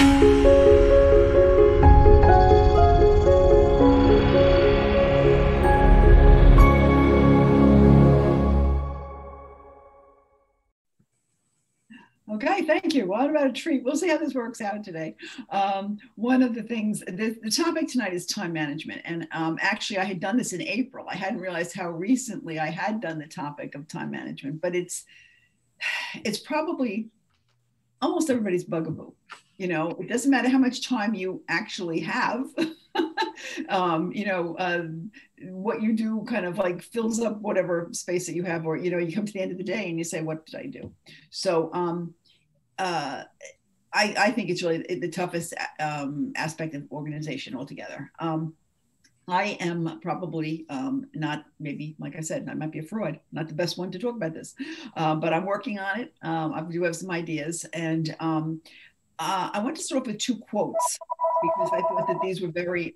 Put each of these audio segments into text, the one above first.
Okay, thank you. What about a treat? We'll see how this works out today. One of the things, the topic tonight is time management. And actually, I had done this in April. I hadn't realized how recently I had done the topic of time management, but it's probably almost everybody's bugaboo. It doesn't matter how much time you actually have. What you do kind of like fills up whatever space that you have, or you come to the end of the day and you say, what did I do? So I think it's really the toughest aspect of organization altogether. I am probably not, maybe, like I said, I might be a fraud, not the best one to talk about this, but I'm working on it. I do have some ideas, and I want to start off with two quotes because I thought that these were very,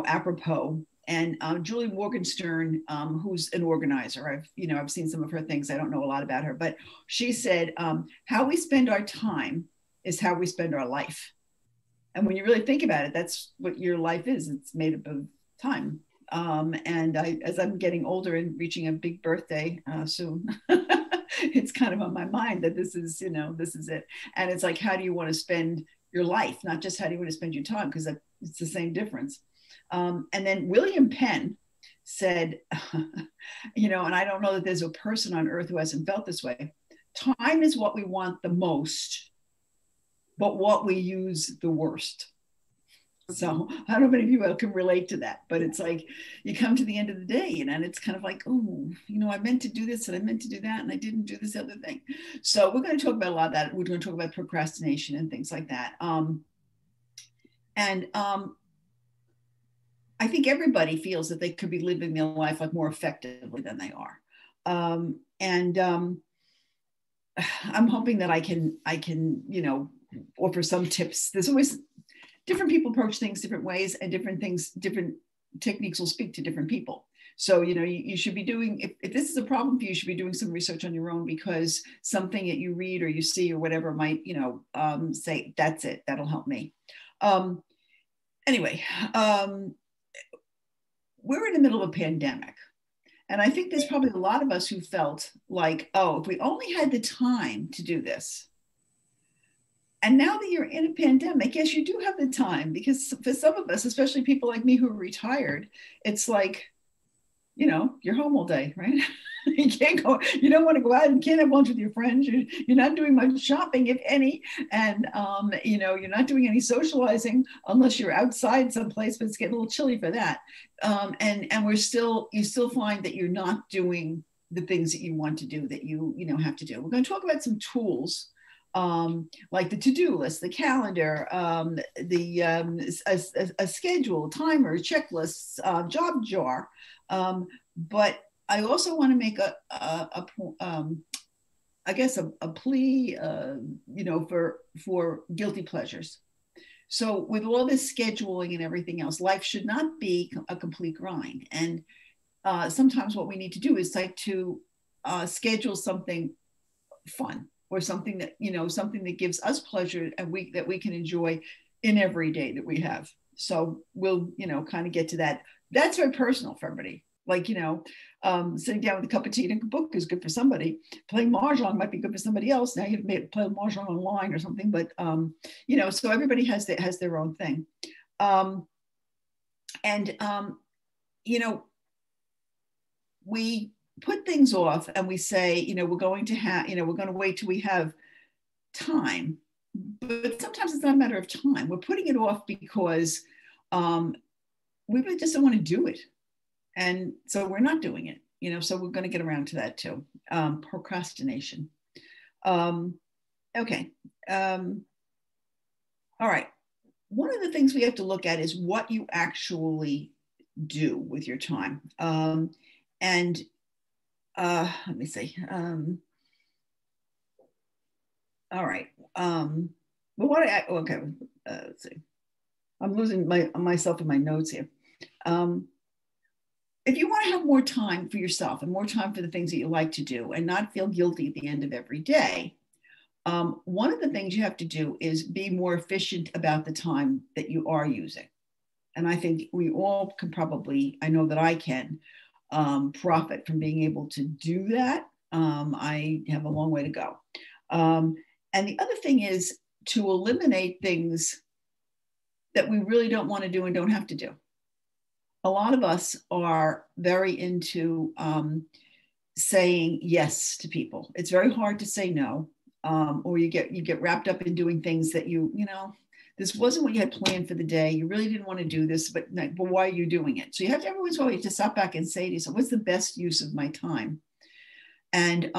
apropos. And Julie Morgenstern, who's an organizer, I've seen some of her things. I don't know a lot about her, but she said, "How we spend our time is how we spend our life." And when you really think about it, that's what your life is. It's made up of time. And as I'm getting older and reaching a big birthday soon, it's kind of on my mind that this is it. And it's like, how do you want to spend your life? Not just how do you want to spend your time, because it's the same difference. And then William Penn said, and I don't know that there's a person on earth who hasn't felt this way. Time is what we want the most, but what we use the worst. So I don't know if any of you can relate to that, but it's like you come to the end of the day, and it's kind of like, oh, I meant to do this and I meant to do that and I didn't do this other thing. So we're going to talk about a lot of that. We're going to talk about procrastination and things like that. I think everybody feels that they could be living their life like more effectively than they are. I'm hoping that I can, offer some tips. There's always different people approach things different ways, and different techniques will speak to different people. So, you should be doing, if this is a problem for you, you should be doing some research on your own, because something that you read or you see or whatever might, say, that's it, that'll help me. Anyway, we're in the middle of a pandemic. And I think there's probably a lot of us who felt like, oh, if we only had the time to do this. And now that you're in a pandemic, yes, you do have the time, because for some of us, especially people like me who are retired, it's like, you're home all day, right? You can't go, you don't want to go out and can't have lunch with your friends. You're not doing much shopping, if any. And, you're not doing any socializing unless you're outside someplace, but it's getting a little chilly for that. And you still find that you're not doing the things that you want to do, that you have to do. We're going to talk about some tools, like the to-do list, the calendar, a schedule, timer, checklists, job jar. But I also want to make a plea, for guilty pleasures. So with all this scheduling and everything else, life should not be a complete grind. And sometimes what we need to do is like to schedule something fun, or something that, something that gives us pleasure and that we can enjoy in every day that we have. So we'll, kind of get to that. That's very personal for everybody. Like, sitting down with a cup of tea and a book is good for somebody. Playing Mahjong might be good for somebody else. Now you have to play Mahjong online or something, but, so everybody has their own thing. We put things off and we say, we're going to wait till we have time. But sometimes it's not a matter of time. We're putting it off because we really just don't want to do it. And so we're not doing it, so we're going to get around to that too. Procrastination. Okay. All right. One of the things we have to look at is what you actually do with your time. Let me see. All right. Let's see. I'm losing myself in my notes here. If you want to have more time for yourself and more time for the things that you like to do and not feel guilty at the end of every day, One of the things you have to do is be more efficient about the time that you are using. And I think we all can probably, I know that I can, profit from being able to do that. I have a long way to go. And the other thing is to eliminate things that we really don't want to do and don't have to do. A lot of us are very into saying yes to people. It's very hard to say no, or you get wrapped up in doing things that you know, this wasn't what you had planned for the day. You really didn't want to do this, but why are you doing it? So you have to every once in a while to stop back and say to yourself, what's the best use of my time? And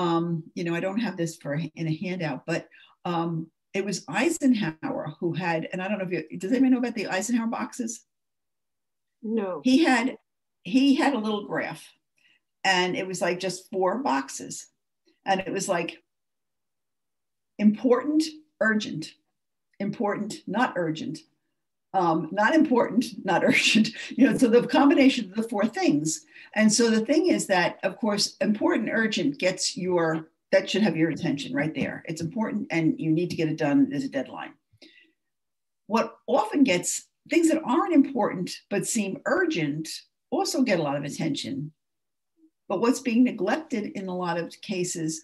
you know, I don't have this in a handout, but it was Eisenhower who had, and I don't know if does anyone know about the Eisenhower boxes? No. He had a little graph, and it was like just 4 boxes, and it was like important, urgent, important, not urgent, not important, not urgent, you know, so the combination of the 4 things. And so the thing is that, of course, important, urgent gets that should have your attention right there. It's important and you need to get it done. There's a deadline. What often gets things that aren't important but seem urgent also get a lot of attention. But what's being neglected in a lot of cases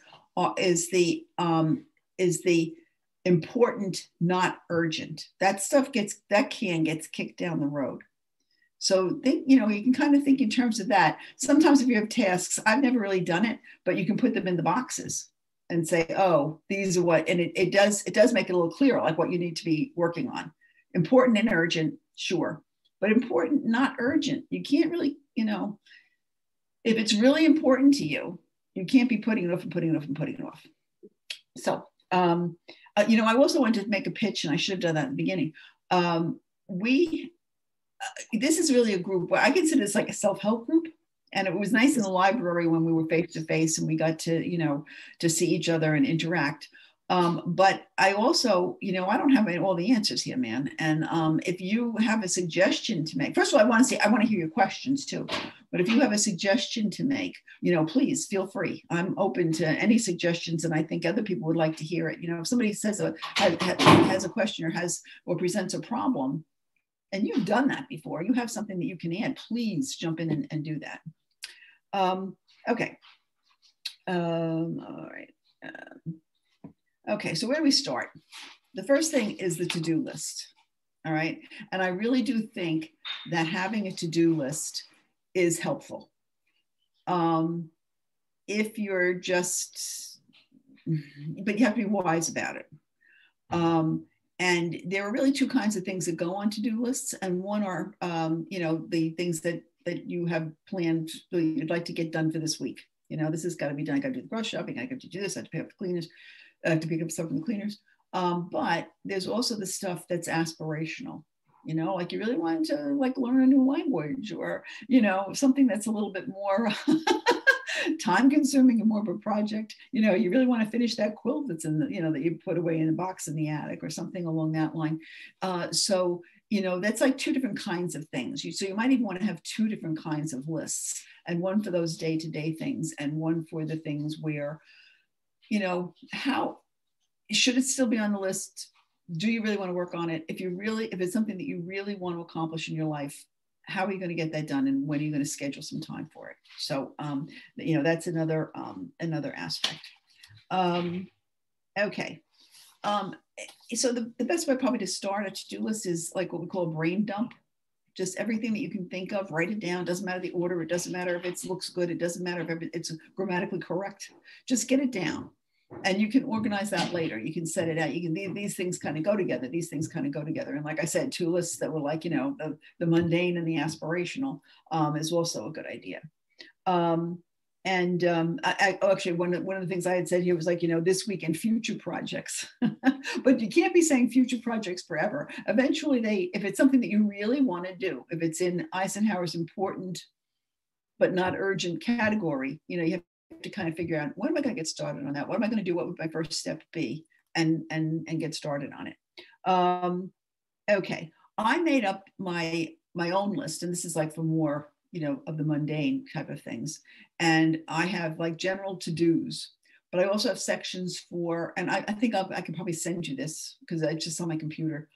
is the important, not urgent. That stuff gets kicked down the road. So think, you know, you can kind of think in terms of that. Sometimes if you have tasks, I've never really done it, but you can put them in the boxes and say, oh, these are what, and it does make it a little clearer, like what you need to be working on. Important and urgent, sure, but important, not urgent. You can't really, you know, if it's really important to you, you can't be putting it off and putting it off and putting it off. So, you know, I also wanted to make a pitch, and I should have done that in the beginning. This is really a group where I consider this like a self-help group. And it was nice in the library when we were face to face and we got to, you know, to see each other and interact. But I also, you know, I don't have all the answers here, man. And if you have a suggestion to make, first of all, I want to hear your questions too. But if you have a suggestion to make, you know, please feel free. I'm open to any suggestions, and I think other people would like to hear it. You know, if somebody says has a question or presents a problem, and you've done that before, you have something that you can add, please jump in and do that. Okay. All right. Okay, so where do we start? The first thing is the to-do list. All right. And I really do think that having a to-do list is helpful. If you're just, but you have to be wise about it. And there are really 2 kinds of things that go on to-do lists. And one are, you know, the things that you have planned, you'd like to get done for this week. You know, this has got to be done. I got to do the grocery shopping. I got to do this. I have to pay up the cleaners, to pick up stuff from the cleaners. But there's also the stuff that's aspirational. You know, like you really want to like learn a new language, or, you know, something that's a little bit more time consuming and more of a project. You know, you really want to finish that quilt that's in the, you know, that you put away in a box in the attic or something along that line. So, you know, that's like 2 different kinds of things. So you might even want to have 2 different kinds of lists, and one for those day-to-day things and one for the things where, you know, how should it still be on the list? Do you really want to work on it? If it's something that you really want to accomplish in your life, how are you going to get that done, and when are you going to schedule some time for it? So, you know, that's another aspect. Okay. So the best way probably to start a to-do list is like what we call a brain dump. Just everything that you can think of, write it down. Doesn't matter the order. It doesn't matter if it looks good. It doesn't matter if it's grammatically correct. Just get it down. And you can organize that later. You can set it out. You can, these things kind of go together. These things kind of go together. And like I said, 2 lists that were like, you know, the mundane and the aspirational is also a good idea. Actually, one of the things I had said here was like, you know, this week and future projects, but you can't be saying future projects forever. Eventually if it's something that you really want to do, if it's in Eisenhower's important, but not urgent category, you know, you have to kind of figure out, when am I going to get started on that? What am I going to do? What would my first step be? And get started on it. Okay. I made up my own list, and this is like for more, you know, of the mundane type of things. And I have like general to-dos, but I also have sections for, and I think I can probably send you this because it's just on my computer.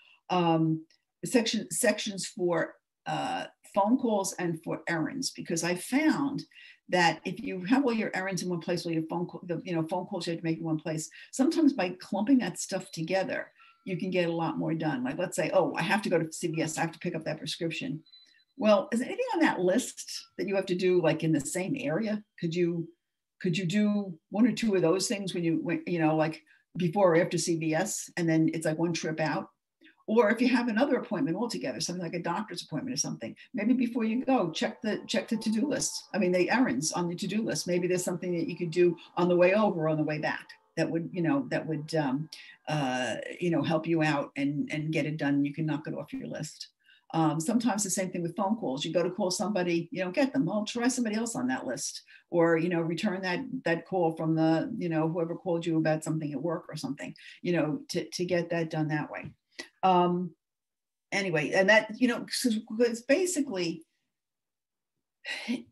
Sections for phone calls and for errands, because I found that if you have all your errands in one place, or your phone calls you have to make in one place, sometimes by clumping that stuff together, you can get a lot more done. Like, let's say, oh, I have to go to CVS, I have to pick up that prescription. Well, is there anything on that list that you have to do like in the same area? Could you do one or two of those things when like before or after CVS, and then it's like one trip out? Or if you have another appointment altogether, something like a doctor's appointment or something, maybe before you go, check the to-do list. I mean, the errands on the to-do list. Maybe there's something that you could do on the way over or on the way back that would help you out and get it done. You can knock it off your list. Sometimes the same thing with phone calls. You go to call somebody, you don't get them. Well, try somebody else on that list, or return that call from the whoever called you about something at work or something. To get that done that way. Anyway, and that because basically,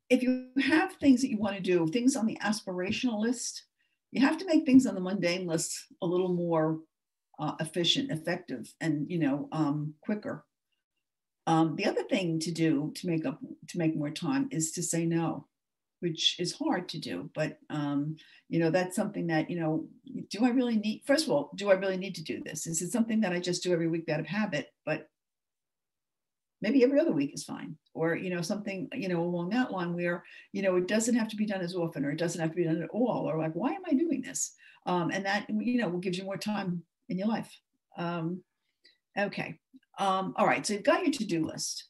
if you have things that you want to do, things on the aspirational list, you have to make things on the mundane list a little more efficient, effective, and quicker. The other thing to do to make more time is to say no, which is hard to do, but that's something that do I really need? First of all, do I really need to do this? Is it something that I just do every week out of habit? But maybe every other week is fine, or something along that line where it doesn't have to be done as often, or it doesn't have to be done at all, or like, why am I doing this? And that will give you more time in your life. Okay. All right, so you've got your to-do list.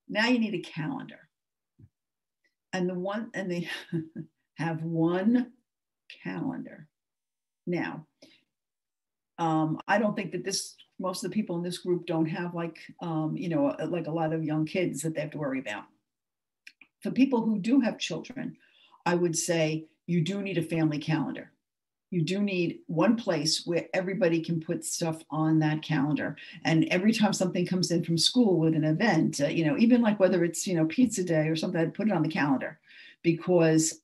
Now you need a calendar. And they have one calendar. Now, I don't think that most of the people in this group don't have like a lot of young kids that they have to worry about. For people who do have children, I would say you do need a family calendar. You do need one place where everybody can put stuff on that calendar. And every time something comes in from school with an event, even like whether it's, pizza day or something, I'd put it on the calendar, because,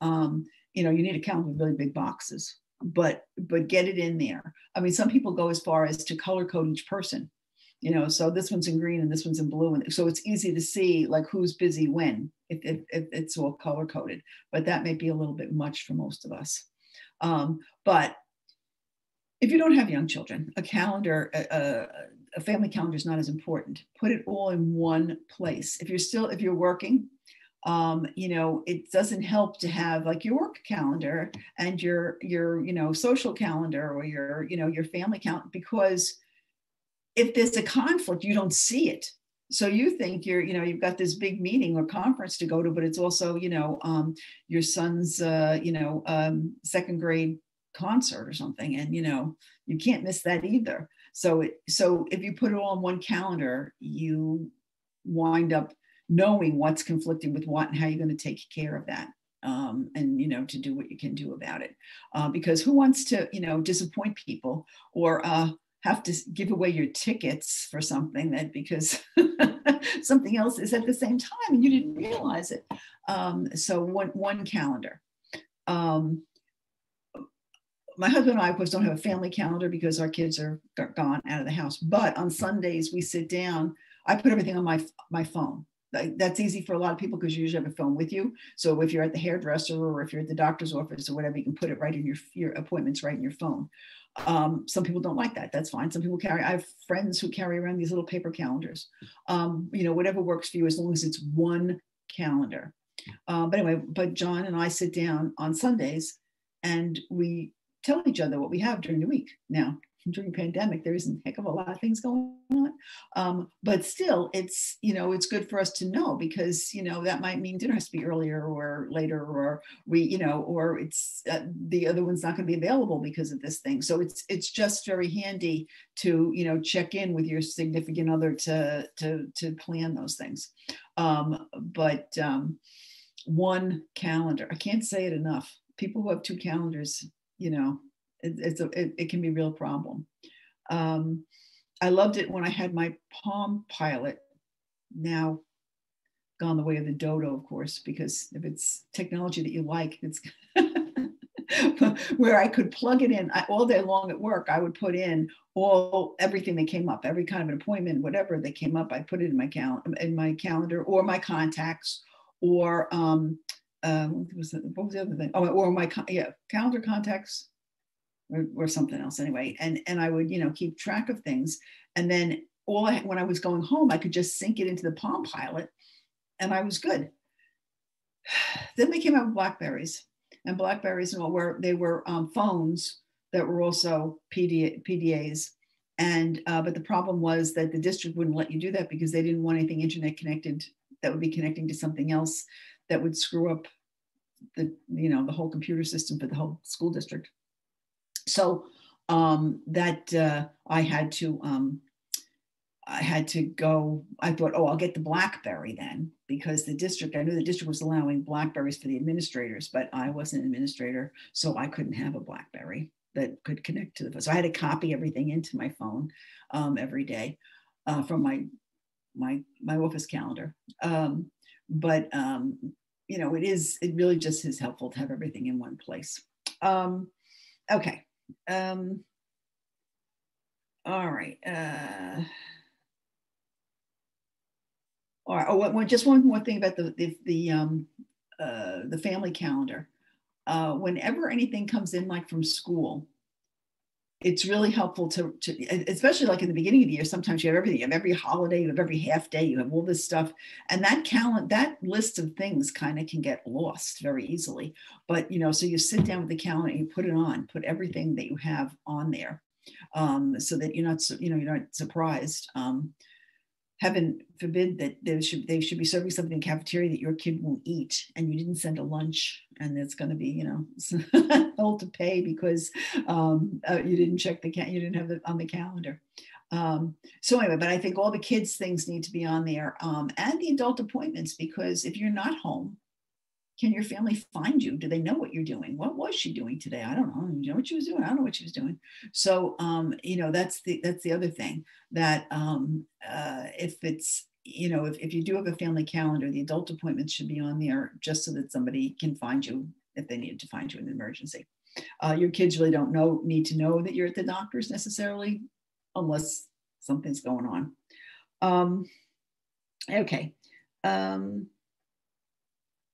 you need a calendar with really big boxes, but get it in there. I mean, some people go as far as to color code each person, so this one's in green and this one's in blue. And so it's easy to see like who's busy when, if it's all color coded, but that may be a little bit much for most of us. But if you don't have young children, a calendar, a family calendar is not as important. Put it all in one place. If you're working, it doesn't help to have like your work calendar and your social calendar, or your family calendar, because if there's a conflict, you don't see it. So you think you've got this big meeting or conference to go to, but it's also, your son's, second grade concert or something. And, you can't miss that either. So if you put it all on one calendar, you wind up knowing what's conflicting with what and how you're going to take care of that. And, to do what you can do about it. Because who wants to, disappoint people, or have to give away your tickets for something that because something else is at the same time and you didn't realize it. So one calendar. My husband and I, of course, don't have a family calendar because our kids are gone out of the house. But on Sundays, we sit down. I put everything on my phone. That's easy for a lot of people because you usually have a phone with you. So if you're at the hairdresser or if you're at the doctor's office or whatever, you can put it right in your appointments right in your phone. Some people don't like that. That's fine. Some people I have friends who carry around these little paper calendars. Whatever works for you, as long as it's one calendar. But John and I sit down on Sundays and we tell each other what we have during the week. Now, during the pandemic, there isn't a heck of a lot of things going on. But still, it's good for us to know, because, that might mean dinner has to be earlier or later, or or it's the other one's not going to be available because of this thing. So it's just very handy to, check in with your significant other to plan those things. But one calendar, I can't say it enough. People who have two calendars, it can be a real problem. I loved it when I had my Palm Pilot, now gone the way of the Dodo, of course, because if it's technology that you like, it's where I could plug it in all day long at work. I would put in everything that came up, every kind of an appointment, whatever that came up, I put it in my calendar or my contacts or what was the other thing? Oh, or my calendar contacts or something else anyway. And I would, keep track of things. And then when I was going home, I could just sync it into the Palm Pilot and I was good. Then they came out with Blackberries, and Blackberries they were phones that were also PDAs. And but the problem was that the district wouldn't let you do that because they didn't want anything internet connected that would be connecting to something else that would screw up the whole computer system for the whole school district. So I had to go. I thought, I'll get the BlackBerry then, because I knew the district was allowing Blackberries for the administrators, but I wasn't an administrator, so I couldn't have a BlackBerry that could connect to the phone. So I had to copy everything into my phone every day from my office calendar. But it really just is helpful to have everything in one place. Okay. All right. All right. Just one more thing about the family calendar. Whenever anything comes in, like from school, it's really helpful to especially like in the beginning of the year. Sometimes you have everything. You have every holiday. You have every half day. You have all this stuff, and that list of things kind of can get lost very easily. But so you sit down with the calendar, and you put it on, put everything that you have on there, so that you're not surprised. Heaven forbid that they should be serving something in the cafeteria that your kid won't eat, and you didn't send a lunch, and it's going to be hell to pay because you didn't check you didn't have it on the calendar. So anyway, but I think all the kids' things need to be on there, and the adult appointments, because if you're not home, can your family find you? Do they know what you're doing? What was she doing today? I don't know. You know what she was doing? I don't know what she was doing. So, that's the other thing that if it's, if you do have a family calendar, the adult appointments should be on there just so that somebody can find you if they needed to find you in an emergency. Your kids really don't need to know that you're at the doctor's necessarily, unless something's going on. Okay.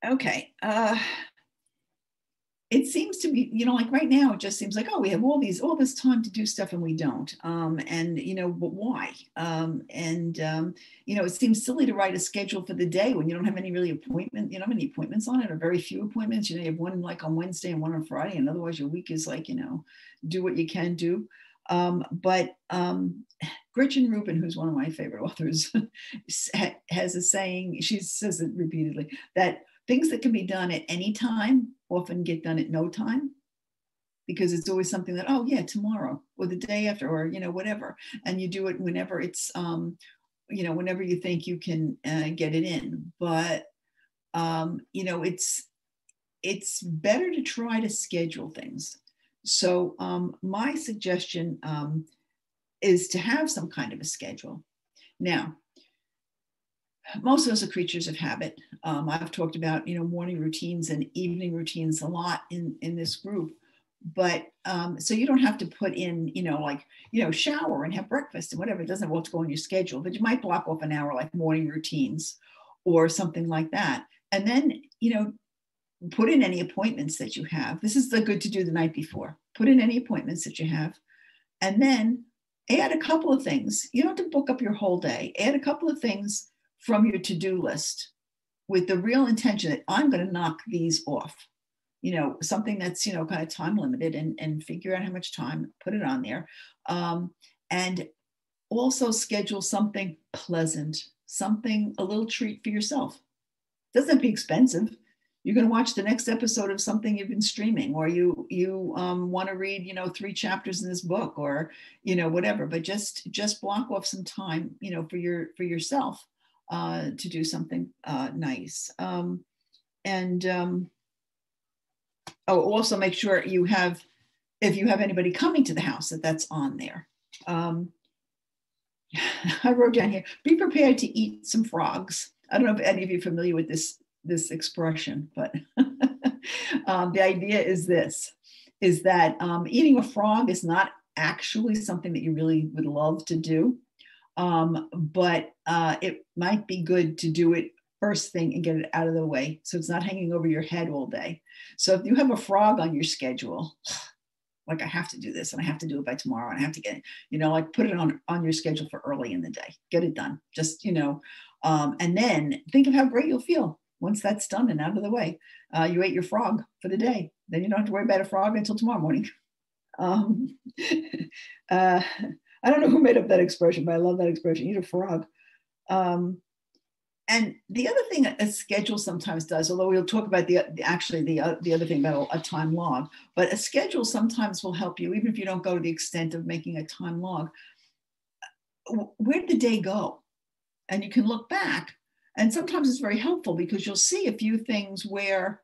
Okay. It seems to be, like right now, it just seems like, we have all this time to do stuff and we don't. But why? It seems silly to write a schedule for the day when you don't have any really appointment, any appointments on it, or very few appointments. You have one like on Wednesday and one on Friday, and otherwise your week is like, do what you can do. But Gretchen Rubin, who's one of my favorite authors, has a saying, she says it repeatedly, that things that can be done at any time often get done at no time, because it's always something that, tomorrow or the day after, or, whatever. And you do it whenever it's, whenever you think you can get it in. But, it's better to try to schedule things. So my suggestion is to have some kind of a schedule. Now, most of us are creatures of habit. I've talked about, morning routines and evening routines a lot in this group, but so you don't have to put in, shower and have breakfast and whatever. It doesn't have to go on your schedule, but you might block off an hour like morning routines or something like that. And then, put in any appointments that you have. This is the good to do the night before. Put in any appointments that you have, and then add a couple of things. You don't have to book up your whole day. Add a couple of things from your to-do list with the real intention that I'm going to knock these off. Something that's, kind of time limited, and figure out how much time, put it on there. And also schedule something pleasant, a little treat for yourself. It doesn't have to be expensive. You're going to watch the next episode of something you've been streaming, or you want to read, 3 chapters in this book, or, whatever, but just block off some time, for yourself to do something nice. Also make sure if you have anybody coming to the house, that's on there. I wrote down here, be prepared to eat some frogs. I don't know if any of you are familiar with this expression, but the idea is this. is that eating a frog is not actually something that you really would love to do. But it might be good to do it first thing and get it out of the way so it's not hanging over your head all day. So if you have a frog on your schedule, like I have to do this and I have to do it by tomorrow and I have to get it, like put it on your schedule for early in the day, get it done. Just, and then think of how great you'll feel once that's done and out of the way. You ate your frog for the day. Then you don't have to worry about a frog until tomorrow morning. Um, I don't know who made up that expression, but I love that expression, eat a frog. And the other thing a schedule sometimes does, although we'll talk about the other thing about a time log, but a schedule sometimes will help you, even if you don't go to the extent of making a time log. Where did the day go? And you can look back, and sometimes it's very helpful because you'll see a few things where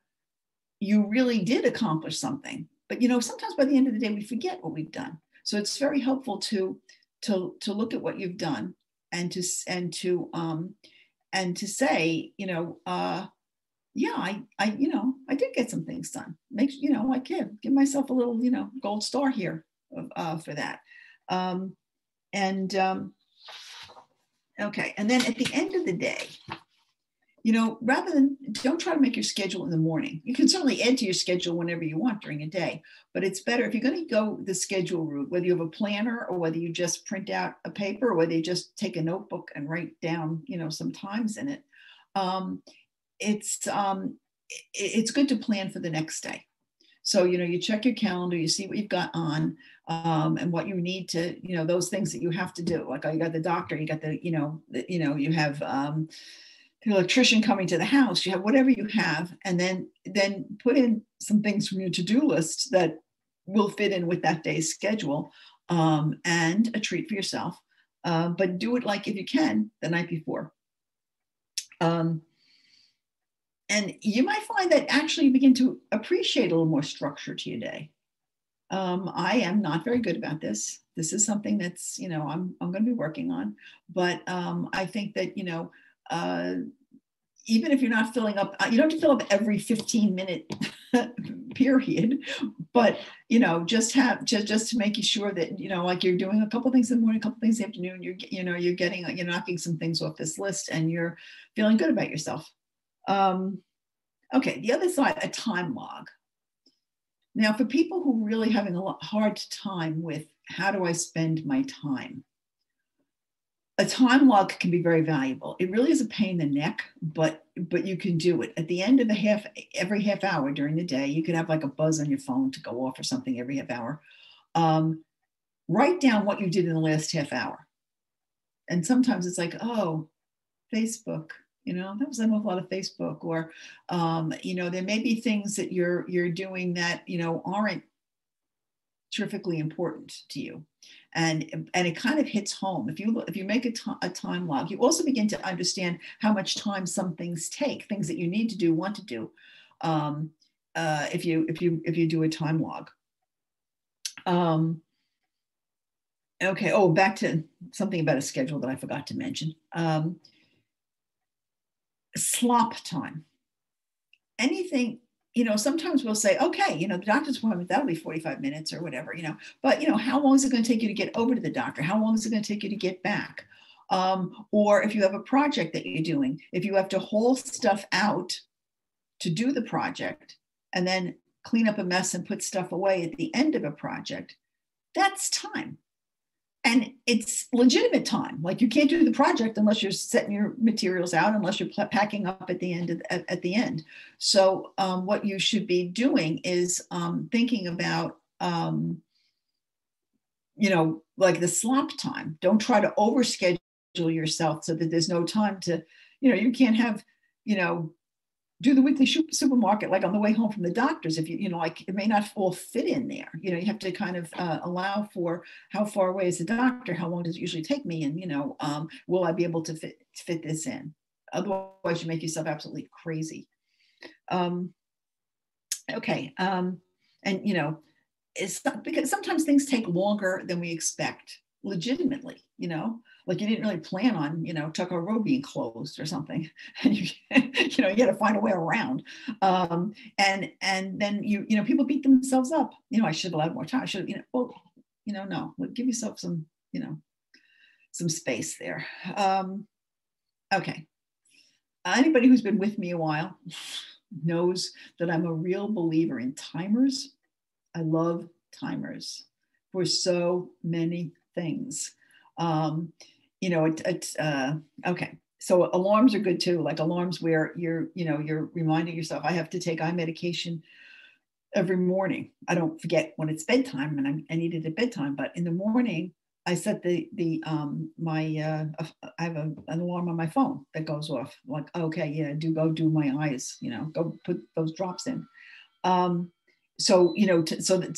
you really did accomplish something. But sometimes by the end of the day, we forget what we've done. So it's very helpful to look at what you've done and to say, yeah, I did get some things done. Give myself a little, gold star here for that. Okay. And then at the end of the day, rather than, don't try to make your schedule in the morning. You can certainly add to your schedule whenever you want during a day, but it's better if you're going to go the schedule route, whether you have a planner or whether you just print out a paper or whether you just take a notebook and write down, some times in it. It's good to plan for the next day. So, you check your calendar, you see what you've got on, and what you need to, those things that you have to do. Like, you got the doctor, you got you have, the electrician coming to the house, you have whatever you have, and then put in some things from your to-do list that will fit in with that day's schedule, and a treat for yourself. But do it, like, if you can, the night before. And you might find that actually you begin to appreciate a little more structure to your day. I am not very good about this. This is something that's, I'm going to be working on, but I think that, even if you're not filling up, you don't have to fill up every 15-minute period, but, just to make sure that, like, you're doing a couple things in the morning, a couple things in the afternoon, you're knocking some things off this list and you're feeling good about yourself. Okay. The other side, a time log. Now, for people who are really having a hard time with how do I spend my time, a time log can be very valuable. It really is a pain in the neck, but you can do it. At the end of every half hour during the day, you could have like a buzz on your phone to go off or something every half hour. Write down what you did in the last half hour. And sometimes it's like, oh, Facebook, that was an awful lot of Facebook, or, there may be things that you're doing that, aren't terrifically important to you. And it kind of hits home. If you make a time log, you also begin to understand how much time some things take, things that you need to do, want to do, if you do a time log. Okay. Oh, back to something about a schedule that I forgot to mention. Slop time. Anything, sometimes we'll say, okay, the doctor's appointment, that'll be 45 minutes or whatever, but, how long is it going to take you to get over to the doctor? How long is it going to take you to get back? Or if you have a project that you're doing, if you have to haul stuff out to do the project and then clean up a mess and put stuff away at the end of a project, that's time. And it's legitimate time. Like, you can't do the project unless you're setting your materials out, unless you're packing up at the end. So what you should be doing is thinking about, like the slop time. Don't try to overschedule yourself so that there's no time to, you can't have, do the weekly supermarket like on the way home from the doctor's. If you like, it may not all fit in there. You have to kind of allow for how far away is the doctor, how long does it usually take me, and will I be able to fit this in? Otherwise, you make yourself absolutely crazy. Okay, and it's not, because sometimes things take longer than we expect. legitimately, like you didn't really plan on, Tucker Road being closed or something, and you got to find a way around. And then people beat themselves up. I should have had more time. I should, no, give yourself some, some space there. Okay. Anybody who's been with me a while knows that I'm a real believer in timers. I love timers for so many things. Okay. So alarms are good too, like alarms where you're reminding yourself, I have to take eye medication every morning. I don't forget when it's bedtime, and I need it at bedtime, but in the morning, I set I have an alarm on my phone that goes off, like, okay, yeah, go do my eyes, go put those drops in. So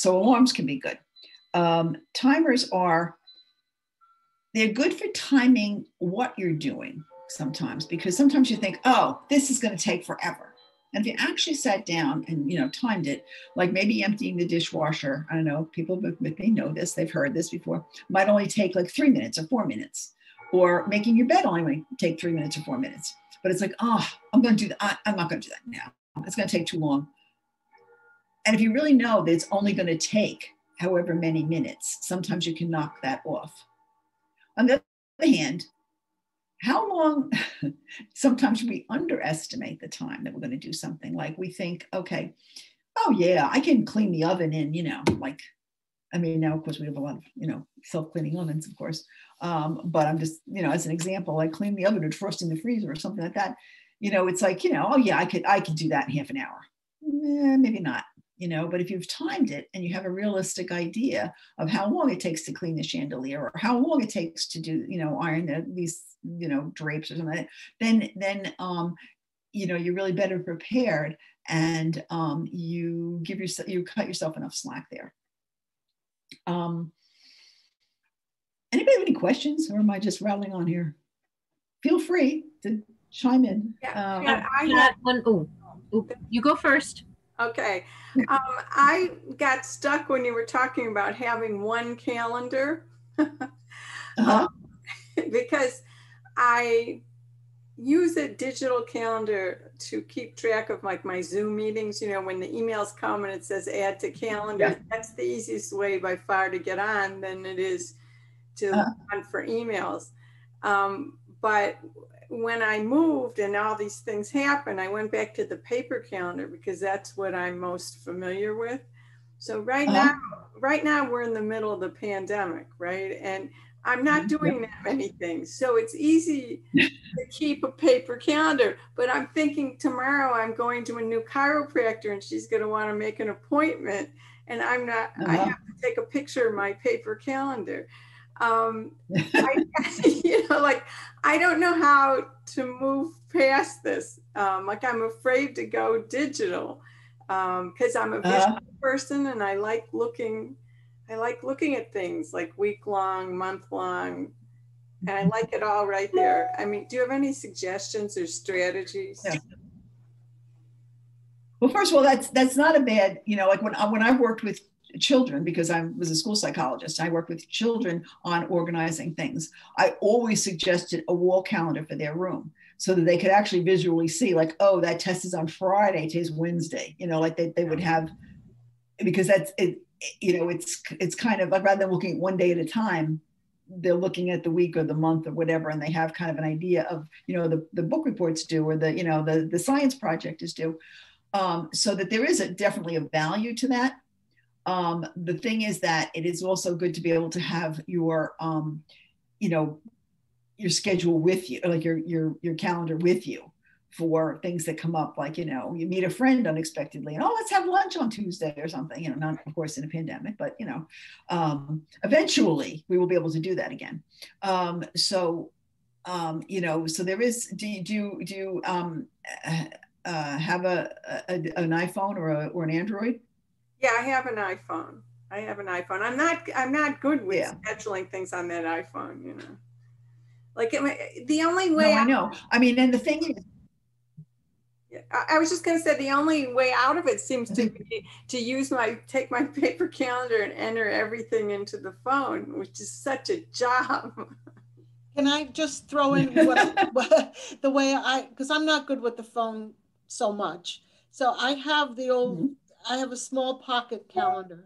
alarms can be good. Timers they're good for timing what you're doing sometimes, because sometimes you think, oh, this is going to take forever. And if you actually sat down and, timed it, like maybe emptying the dishwasher, I don't know, people with me know this, they've heard this before, might only take like 3 minutes or 4 minutes, or making your bed only might take 3 minutes or 4 minutes. But it's like, oh, I'm going to do that. I'm not going to do that now. It's going to take too long. And if you really know that it's only going to take however many minutes, sometimes you can knock that off. On the other hand, how long, sometimes we underestimate the time that we're going to do something. Like we think, okay, oh yeah, I can clean the oven in, now, of course we have a lot of, self-cleaning ovens, of course. But I'm just, as an example, like clean the oven or defrosting the freezer or something like that. It's like, oh yeah, I could do that in half an hour. Maybe not. But if you've timed it and you have a realistic idea of how long it takes to clean the chandelier, or how long it takes to do, iron these, drapes or something, then you're really better prepared, and you cut yourself enough slack there. Anybody have any questions, or am I just rattling on here? Feel free to chime in. Yeah, I had one. Oh, you go first. Okay. I got stuck when you were talking about having one calendar because I use a digital calendar to keep track of like my Zoom meetings. When the emails come and it says add to calendar, that's the easiest way by far to get on than it is to on for emails. But when I moved and all these things happened, I went back to the paper calendar because that's what I'm most familiar with. So right now we're in the middle of the pandemic, right? And I'm not doing that many things. So it's easy to keep a paper calendar, but I'm thinking tomorrow I'm going to a new chiropractor and she's going to want to make an appointment. And I'm not, I have to take a picture of my paper calendar. I don't know how to move past this. I'm afraid to go digital because I'm a visual person and I like looking at things like week long, month long, and I like it all right there. I mean, do you have any suggestions or strategies? Yeah. Well, first of all, that's not a bad, like when I worked with children, because I was a school psychologist, I worked with children on organizing things. I always suggested a wall calendar for their room so that they could actually visually see, like, oh, that test is on Friday, today's Wednesday, like they would have, because that's it, it's kind of like, rather than looking at one day at a time, they're looking at the week or the month or whatever, and they have kind of an idea of, the book reports due, or the science project is due, so that there is definitely a value to that. The thing is that it is also good to be able to have your schedule with you, like your calendar with you for things that come up, like, you meet a friend unexpectedly and, oh, let's have lunch on Tuesday or something, not of course in a pandemic, but, eventually we will be able to do that again. So there is, do you have an iPhone or an Android? Yeah, I have an iPhone. I'm not good with scheduling things on that iPhone, Like the only way. No, I know. I mean, and the thing is, I was just going to say the only way out of it seems to be to take my paper calendar and enter everything into the phone, which is such a job. Can I just throw in the way because I'm not good with the phone so much. So I have I have a small pocket calendar.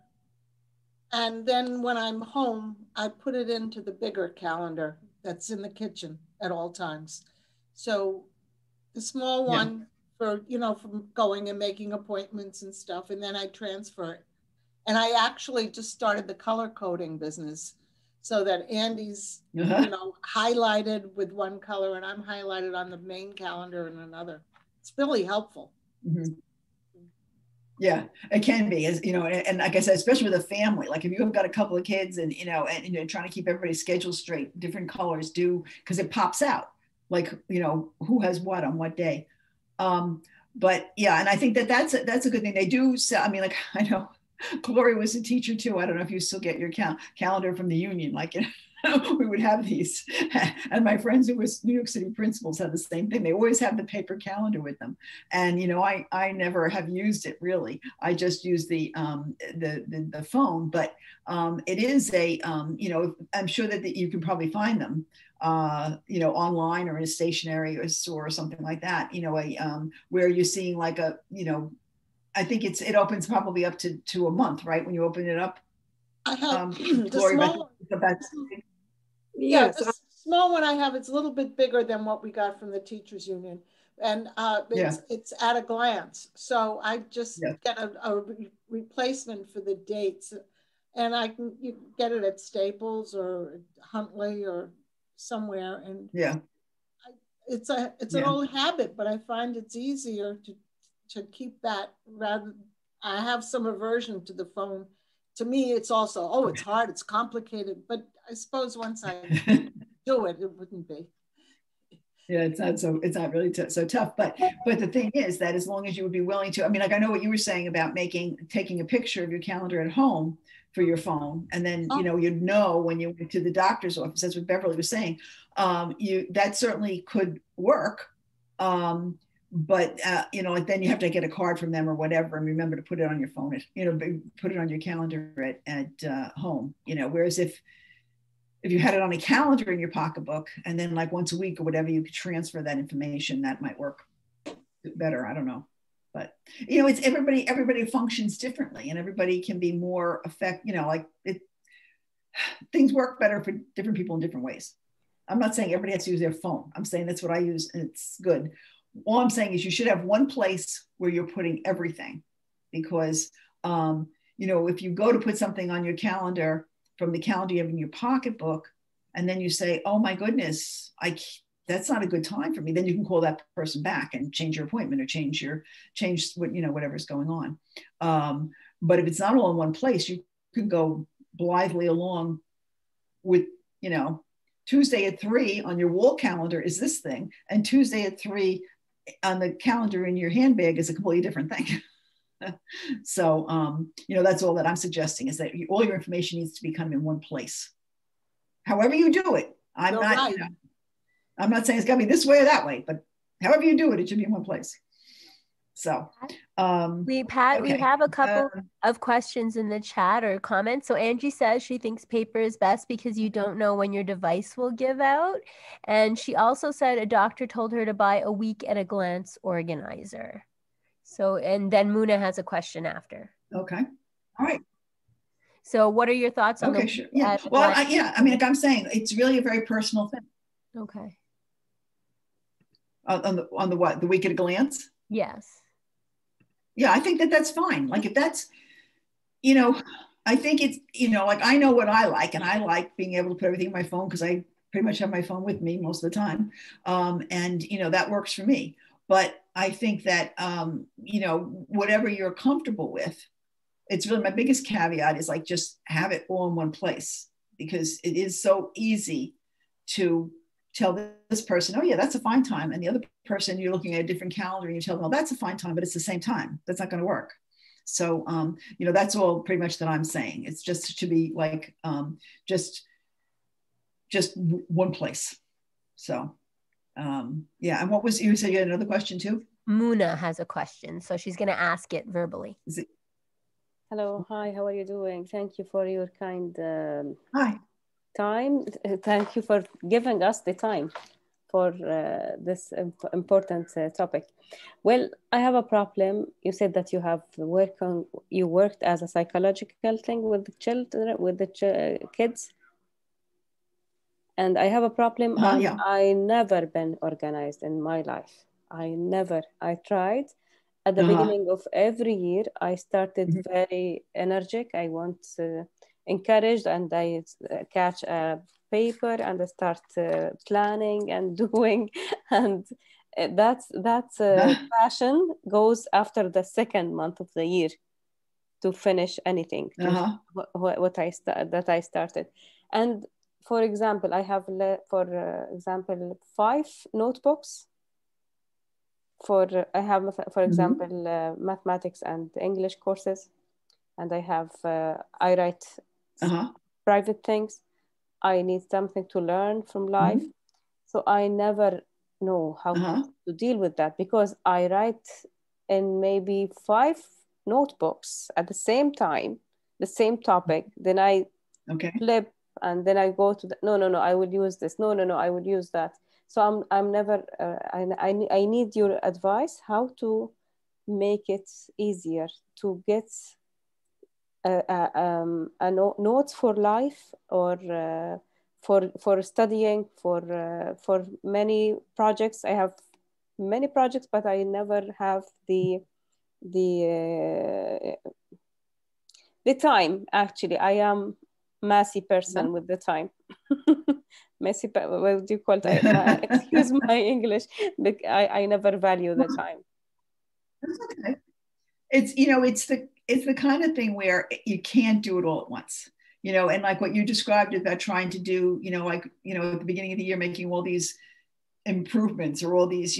And then when I'm home, I put it into the bigger calendar that's in the kitchen at all times. So the small one for, from going and making appointments and stuff, and then I transfer it. And I actually just started the color coding business so that Andy's, highlighted with one color and I'm highlighted on the main calendar in another. It's really helpful. Mm-hmm. Yeah, it can be, as and like I said, especially with a family, like if you've got a couple of kids and trying to keep everybody's schedule straight, different colors do, because it pops out like, who has what on what day. But yeah, and I think that's a good thing. They do. So, I mean, like, I know Gloria was a teacher too. I don't know if you still get your calendar from the union, like, we would have these, and my friends who was New York City principals had the same thing. They always have the paper calendar with them, and I never have used it really. I just use the phone, but it is a I'm sure that you can probably find them online or in a stationery or store or something like that. Where you're seeing like I think it opens probably up to a month, right? When you open it up. I have Gloria, the small one I have, it's a little bit bigger than what we got from the teachers union. And it's at a glance. So I just get a replacement for the dates, and you can get it at Staples or Huntley or somewhere. And it's an old habit, but I find it's easier to keep that rather. I have some aversion to the phone. To me, it's also, it's hard, it's complicated, but I suppose once I do it, it wouldn't be. Yeah, it's not really so tough. But the thing is that as long as you would be willing to, I mean, like I know what you were saying about taking a picture of your calendar at home for your phone, and then you'd know when you went to the doctor's office. That's what Beverly was saying. That certainly could work. But like then you have to get a card from them or whatever, and remember to put it on your phone, put it on your calendar at home, whereas if you had it on a calendar in your pocketbook and then like once a week or whatever, you could transfer that information, that might work better. I don't know, but it's everybody functions differently, and everybody can be more things work better for different people in different ways. I'm not saying everybody has to use their phone. I'm saying that's what I use and it's good. All I'm saying is you should have one place where you're putting everything, because, if you go to put something on your calendar from the calendar you have in your pocketbook, and then you say, oh my goodness, that's not a good time for me, then you can call that person back and change your appointment or change whatever's going on. But if it's not all in one place, you can go blithely along with, Tuesday at 3 on your wall calendar is this thing, and Tuesday at 3 on the calendar in your handbag is a completely different thing. So, that's all that I'm suggesting, is that all your information needs to be kind of in one place. However you do it, I'm not saying it's got to be this way or that way, but however you do it, it should be in one place. So, we have a couple of questions in the chat or comments. So Angie says she thinks paper is best because you don't know when your device will give out. And she also said a doctor told her to buy a week at a glance organizer. So, and then Muna has a question after. Okay. All right. So what are your thoughts on the sure. Yeah. Well, I mean, like I'm saying, it's really a very personal thing. Okay. On the what? The week at a glance? Yes. Yeah, I think that's fine. Like if that's, I think it's, like I know what I like, and I like being able to put everything in my phone because I pretty much have my phone with me most of the time. And, that works for me. But I think that, whatever you're comfortable with, it's really my biggest caveat is like, just have it all in one place, because it is so easy to tell this person, oh yeah, that's a fine time. And the other person, you're looking at a different calendar and you tell them, oh, that's a fine time, but it's the same time. That's not going to work. So, that's all pretty much that I'm saying. It's just to be like, just one place. So, yeah. And what was, you said you had another question too? Muna has a question, so she's going to ask it verbally. Hello, hi, how are you doing? Thank you for your kind Hi. time. Thank you for giving us the time for this important topic. Well, I have a problem. You said that you worked as a psychological thing with the children, with the kids. And I have a problem. Yeah. I never been organized in my life. I tried at the beginning of every year. I started very energetic. I want encouraged, and I catch a paper and I start planning and doing, and that passion goes after the second month of the year to finish anything what I started. And for example, I have for example 5 notebooks. I have, for example, mathematics and English courses, and I write private things. I need something to learn from life. So I never know how to deal with that, because I write in maybe 5 notebooks at the same time, the same topic. Then I flip, and then I go to no, I will use this. No, I will use that. So I'm never, I need your advice how to make it easier to get notes for life, or for studying, for many projects. I have many projects, but I never have the time. Actually, I am messy person with the time. Messy, what do you call it? Excuse my English, but I never value the time. That's okay. It's the kind of thing where you can't do it all at once, and like what you described about trying to do, at the beginning of the year, making all these improvements or all these,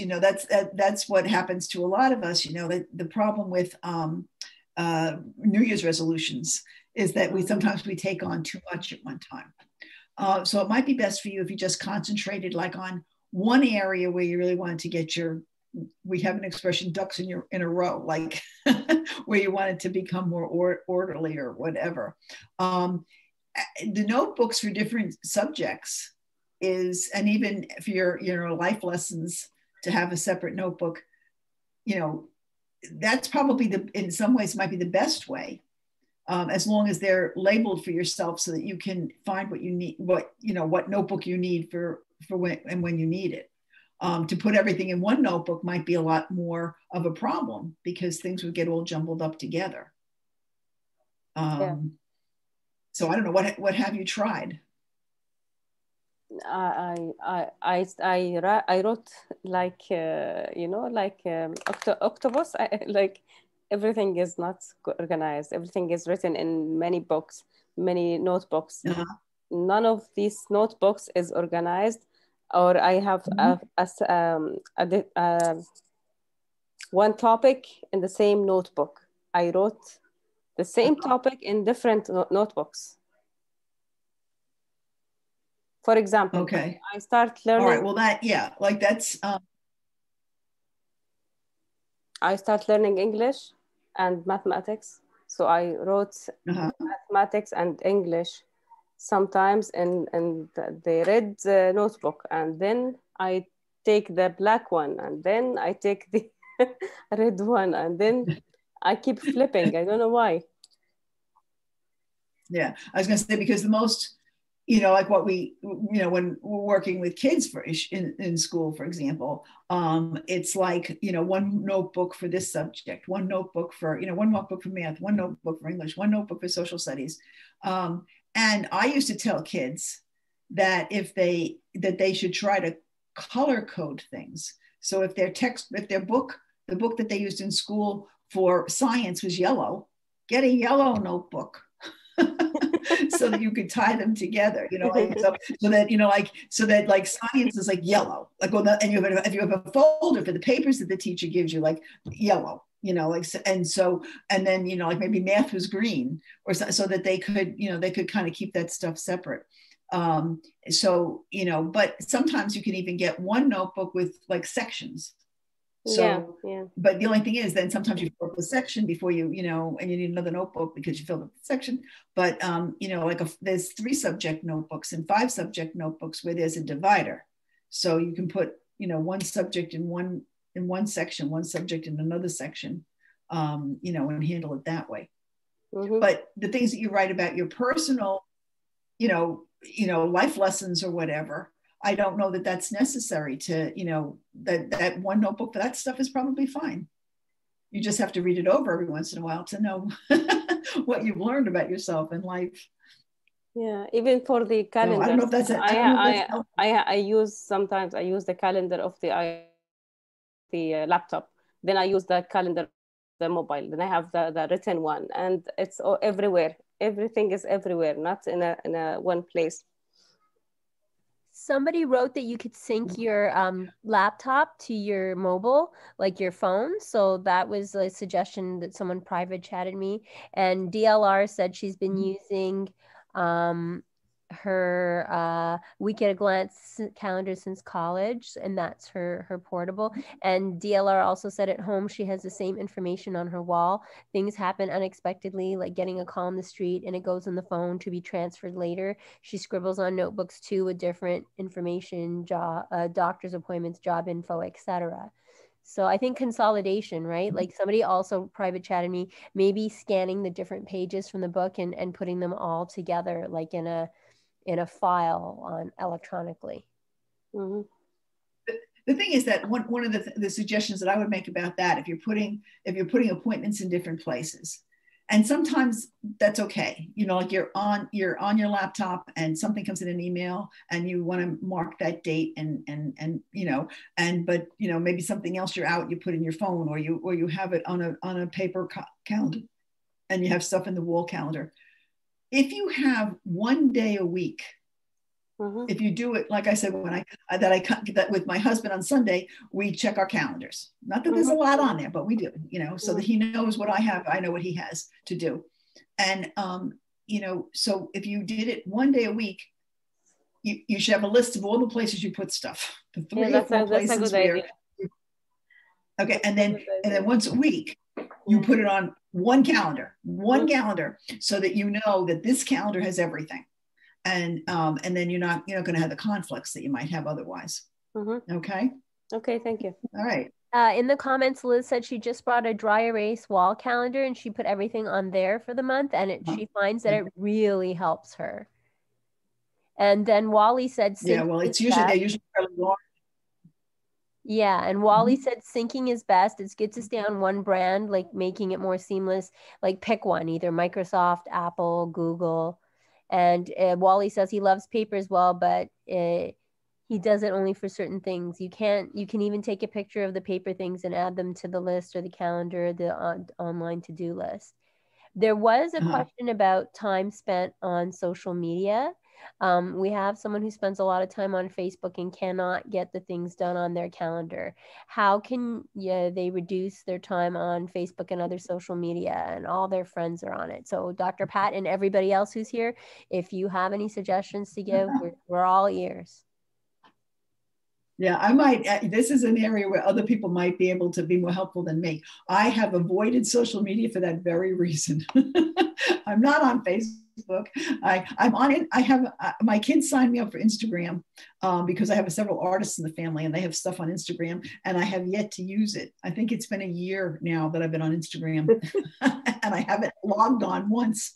that's what happens to a lot of us. The problem with New Year's resolutions is that we sometimes take on too much at one time. So it might be best for you if you just concentrated like on one area where you really wanted to get we have an expression, ducks in a row, like where you wanted to become more orderly or whatever. The notebooks for different subjects and even for your life lessons, to have a separate notebook, that's probably in some ways might be the best way. As long as they're labeled for yourself, so that you can find what you need, what notebook you need for when you need it. To put everything in one notebook might be a lot more of a problem, because things would get all jumbled up together. So I don't know, what have you tried? I wrote like octopus. Like everything is not organized. Everything is written in many books, many notebooks. None of these notebooks is organized, or I have one topic in the same notebook. I wrote the same topic in different notebooks. For example, I start learning. All right, well that's. I start learning English and mathematics. So I wrote mathematics and English sometimes in the red notebook, and then I take the black one, and then I take the red one, and then I keep flipping. I don't know why. Yeah, I was going to say, because the most, like what we, when we're working with kids in school, for example, it's like, one notebook for this subject, one notebook for, one notebook for math, one notebook for English, one notebook for social studies. And I used to tell kids that they should try to color code things. So if the book that they used in school for science was yellow, get a yellow notebook. So that you could tie them together, so that like science is like yellow, like, and if you have a folder for the papers that the teacher gives you, like yellow, and then like maybe math was green, or so that they could kind of keep that stuff separate. But sometimes you can even get one notebook with like sections, So, yeah. But the only thing is then sometimes you fill up the section before you know, and you need another notebook because you filled up the section. But, you know, like there's 3 subject notebooks and 5 subject notebooks where there's a divider. So you can put, you know, 1 subject in one section, 1 subject in another section, you know, and handle it that way. But the things that you write about your personal, you know, life lessons or whatever, I don't know that that's necessary to, you know, that 1 notebook for that stuff is probably fine. You just have to read it over every once in a while to know what you've learned about yourself in life. Yeah, even for the calendar. So I don't know if that's I use sometimes I use the calendar of the laptop. Then I use the calendar the mobile. Then I have the written one, and it's everywhere. Everything is everywhere, not in a one place. Somebody wrote that you could sync your laptop to your mobile, like your phone. So that was a suggestion that someone private chatted me. And DLR said she's been using her week at a glance calendar since college, and that's her portable. And DLR also said at home she has the same information on her wall. Things happen unexpectedly, like getting a call on the street and it goes on the phone to be transferred later. She scribbles on notebooks too with different information, doctor's appointments, job info, etc. So I think consolidation, right? Like somebody also private chatted me, maybe scanning the different pages from the book and putting them all together, like in a file on electronically. The thing is that one of the suggestions that I would make about that, if you're putting appointments in different places, and sometimes that's okay, you know, like you're on your laptop and something comes in an email and you want to mark that date and you know, but you know, maybe something else you're out, you put in your phone, or you have it on a paper calendar, and you have stuff in the wall calendar. If you have 1 day a week, if you do it, like I said, when that with my husband on Sunday, we check our calendars. Not that there's a lot on there, but we do, you know, so that he knows what I have, I know what he has to do. And, you know, so if you did it 1 day a week, you should have a list of all the places you put stuff. The 3 or 4 places where. Okay, and then once a week, you put it on one calendar, so that you know that this calendar has everything, and then you're not going to have the conflicts that you might have otherwise. Okay, thank you. All right. In the comments, Liz said she just brought a dry erase wall calendar and she put everything on there for the month, and she finds that it really helps her. And then Wally said, yeah, well, it's usually they're usually fairly long. Yeah, and Wally said syncing is best. It's good to stay on one brand, like making it more seamless. Like pick one, either Microsoft, Apple, Google. And Wally says he loves paper as well, but he does it only for certain things. You can even take a picture of the paper things and add them to the list or the calendar, the online to-do list. There was a question about time spent on social media. We have someone who spends a lot of time on Facebook and cannot get the things done on their calendar. How can they reduce their time on Facebook and other social media, and all their friends are on it? So Dr. Pat and everybody else who's here, if you have any suggestions to give, we're all ears. Yeah, I might, this is an area where other people might be able to be more helpful than me. I have avoided social media for that very reason. I'm not on Facebook. I'm on it. I have, my kids signed me up for Instagram because I have several artists in the family and they have stuff on Instagram, and I have yet to use it. I think it's been a year now that I've been on Instagram and I haven't logged on once.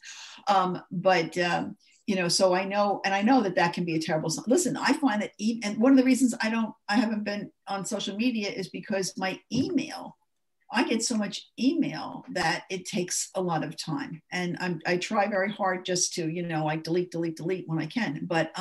You know, so I know that can be a terrible sign. Listen, I find that and one of the reasons I haven't been on social media is because my email, I get so much email that it takes a lot of time. And I try very hard just to, you know, like delete when I can. But,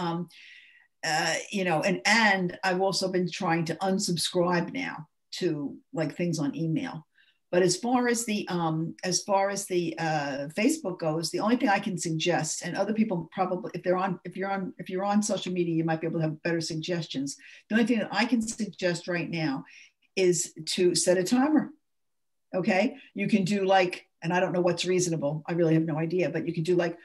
you know, and I've also been trying to unsubscribe now to like things on email. But as far as the Facebook goes, the only thing I can suggest, and other people probably, if you're on social media, you might be able to have better suggestions. The only thing that I can suggest right now is to set a timer. Okay, you can do like, and I don't know what's reasonable. I really have no idea, but you can do like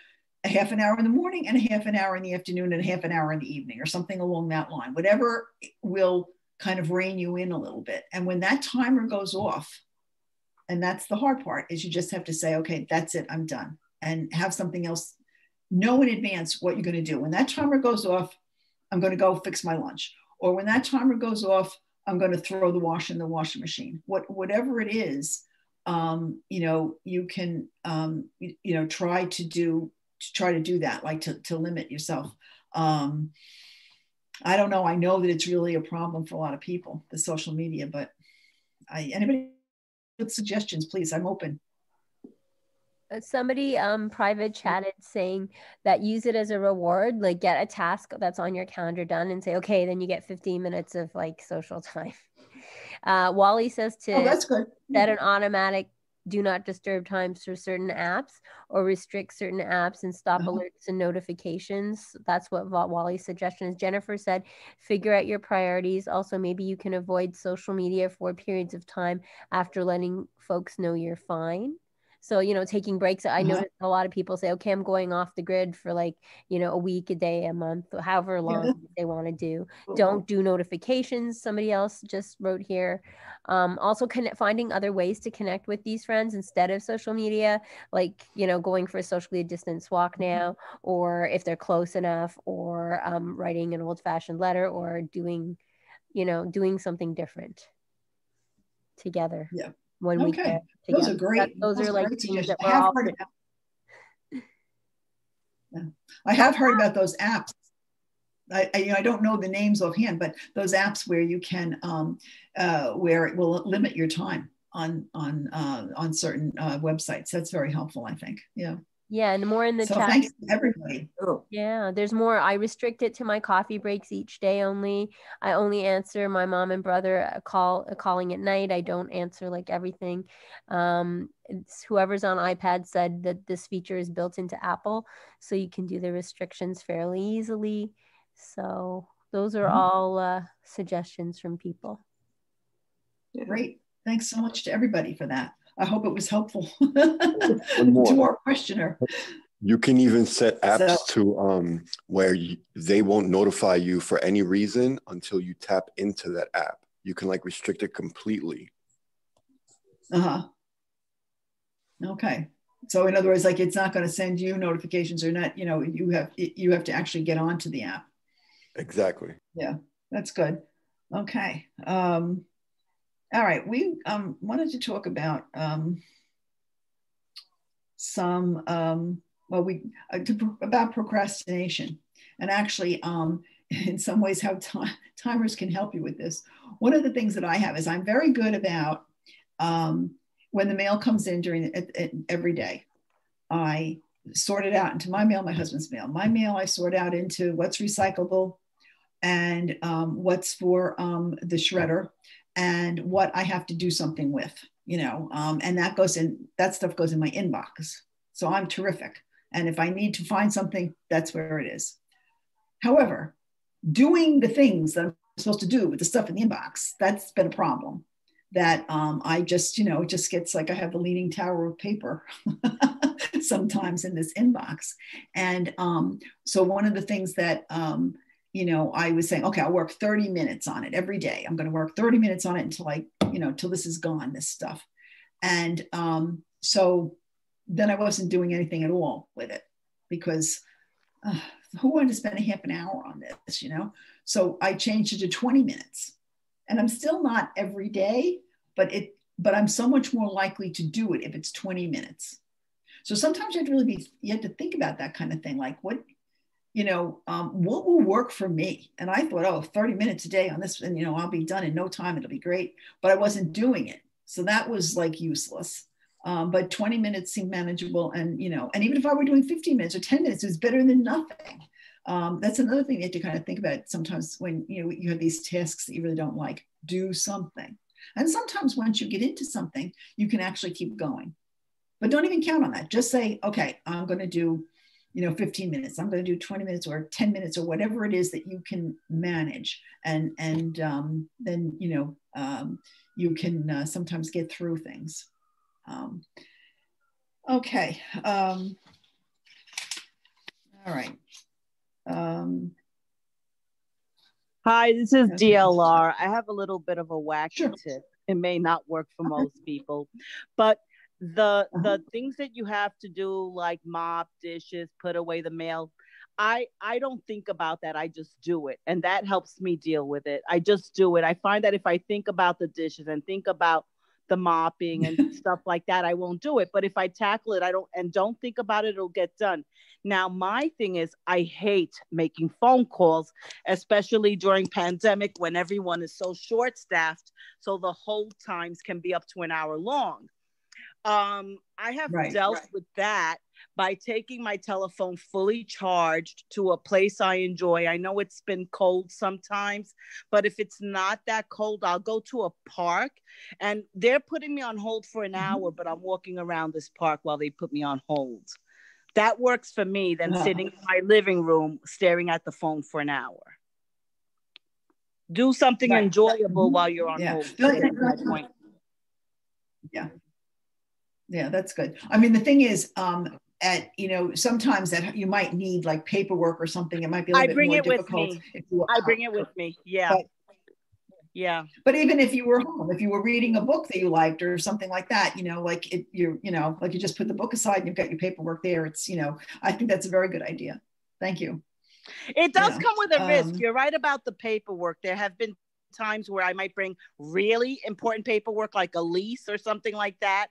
a half an hour in the morning and a half an hour in the afternoon and a half an hour in the evening, or something along that line. Whatever will kind of rein you in a little bit. And when that timer goes off, and that's the hard part, is you just have to say, okay, that's it, I'm done, and have something else. Know in advance what you're going to do. When that timer goes off, I'm going to go fix my lunch. Or when that timer goes off, I'm going to throw the wash in the washing machine. Whatever it is, you can, try to do that, like to limit yourself. I don't know. I know that it's really a problem for a lot of people, the social media, but anybody with suggestions, please, I'm open. Somebody private chatted saying that use it as a reward, like get a task that's on your calendar done and say, okay, then you get 15 minutes of like social time. Wally says to that's good. set an automatic do not disturb times for certain apps, or restrict certain apps and stop alerts and notifications. That's what Wally's suggestion is. Jennifer said, figure out your priorities. Also, maybe you can avoid social media for periods of time after letting folks know you're fine. So, taking breaks. I noticed a lot of people say, okay, I'm going off the grid for like, a week, a day, a month, however long they want to do. Don't do notifications. Somebody else just wrote here. Also finding other ways to connect with these friends instead of social media, like, going for a socially distanced walk now, or if they're close enough, or writing an old-fashioned letter, or doing something different together. Yeah. When we get together. Those are great. Those are like things that we're all. I have heard about those apps. I don't know the names offhand, but those apps where you can, where it will limit your time on certain websites. That's very helpful, I think. Yeah. Yeah, and more in the so chat. Thanks to everybody. Yeah, there's more. I restrict it to my coffee breaks each day only. I only answer my mom and brother calling at night. I don't answer like everything. Whoever's on iPad said that this feature is built into Apple, so you can do the restrictions fairly easily. So those are all suggestions from people. Great. Thanks so much to everybody for that. I hope it was helpful to our questioner. You can even set apps to where they won't notify you for any reason until you tap into that app. You can like restrict it completely. Okay. So in other words, like it's not going to send you notifications, or not. You have to actually get onto the app. Exactly. Yeah, that's good. Okay. All right, we wanted to talk about about procrastination, and actually, in some ways, how timers can help you with this. One of the things that I have is I'm very good about when the mail comes in every day, I sort it out into my mail, my husband's mail. My mail I sort out into what's recyclable and what's for the shredder, and what I have to do something with, and that stuff goes in my inbox. So I'm terrific. And if I need to find something, that's where it is. However, doing the things that I'm supposed to do with the stuff in the inbox, that's been a problem. That I just, it just gets like I have the leaning tower of paper sometimes in this inbox. And so one of the things that, I was saying, okay, I'll work 30 minutes on it every day. I'm going to work 30 minutes on it until till this is gone, this stuff. And so then I wasn't doing anything at all with it, because who wanted to spend a half an hour on this, So I changed it to 20 minutes. And I'm still not every day, but I'm so much more likely to do it if it's 20 minutes. So sometimes you have to think about that kind of thing. Like what will work for me? And I thought, 30 minutes a day on this, and I'll be done in no time. It'll be great. But I wasn't doing it. So that was like useless. But 20 minutes seemed manageable. And, and even if I were doing 15 minutes or 10 minutes, it was better than nothing. That's another thing you have to kind of think about sometimes when, you have these tasks that you really don't like. Do something. And sometimes once you get into something, you can actually keep going. But don't even count on that. Just say, okay, I'm going to do 15 minutes. I'm going to do 20 minutes or 10 minutes or whatever it is that you can manage. And then, you can sometimes get through things. Okay. All right. Hi, this is DLR. I have a little bit of a wacky tip. It may not work for most people, but the things that you have to do, like mop dishes, put away the mail, I don't think about that. I just do it, and that helps me deal with it. I just do it. I find that if I think about the dishes and think about the mopping and stuff like that, I won't do it. But if I tackle it, I don't think about it, it'll get done. Now, my thing is, I hate making phone calls, especially during pandemic when everyone is so short-staffed, so the hold times can be up to an hour long. I have dealt with that by taking my telephone fully charged to a place I enjoy. I know it's been cold sometimes, but if it's not that cold, I'll go to a park, and they're putting me on hold for an hour, but I'm walking around this park while they put me on hold. That works for me than sitting in my living room staring at the phone for an hour. Do something enjoyable while you're on hold. That's my point. Yeah, that's good. I mean, the thing is, sometimes that you might need like paperwork or something. It might be a little bit more difficult. I bring it with me. Yeah. But even if you were home, if you were reading a book that you liked or something like that, like you just put the book aside and you've got your paperwork there. It's, I think that's a very good idea. Thank you. It does come with a risk. You're right about the paperwork. There have been times where I might bring really important paperwork, like a lease or something like that.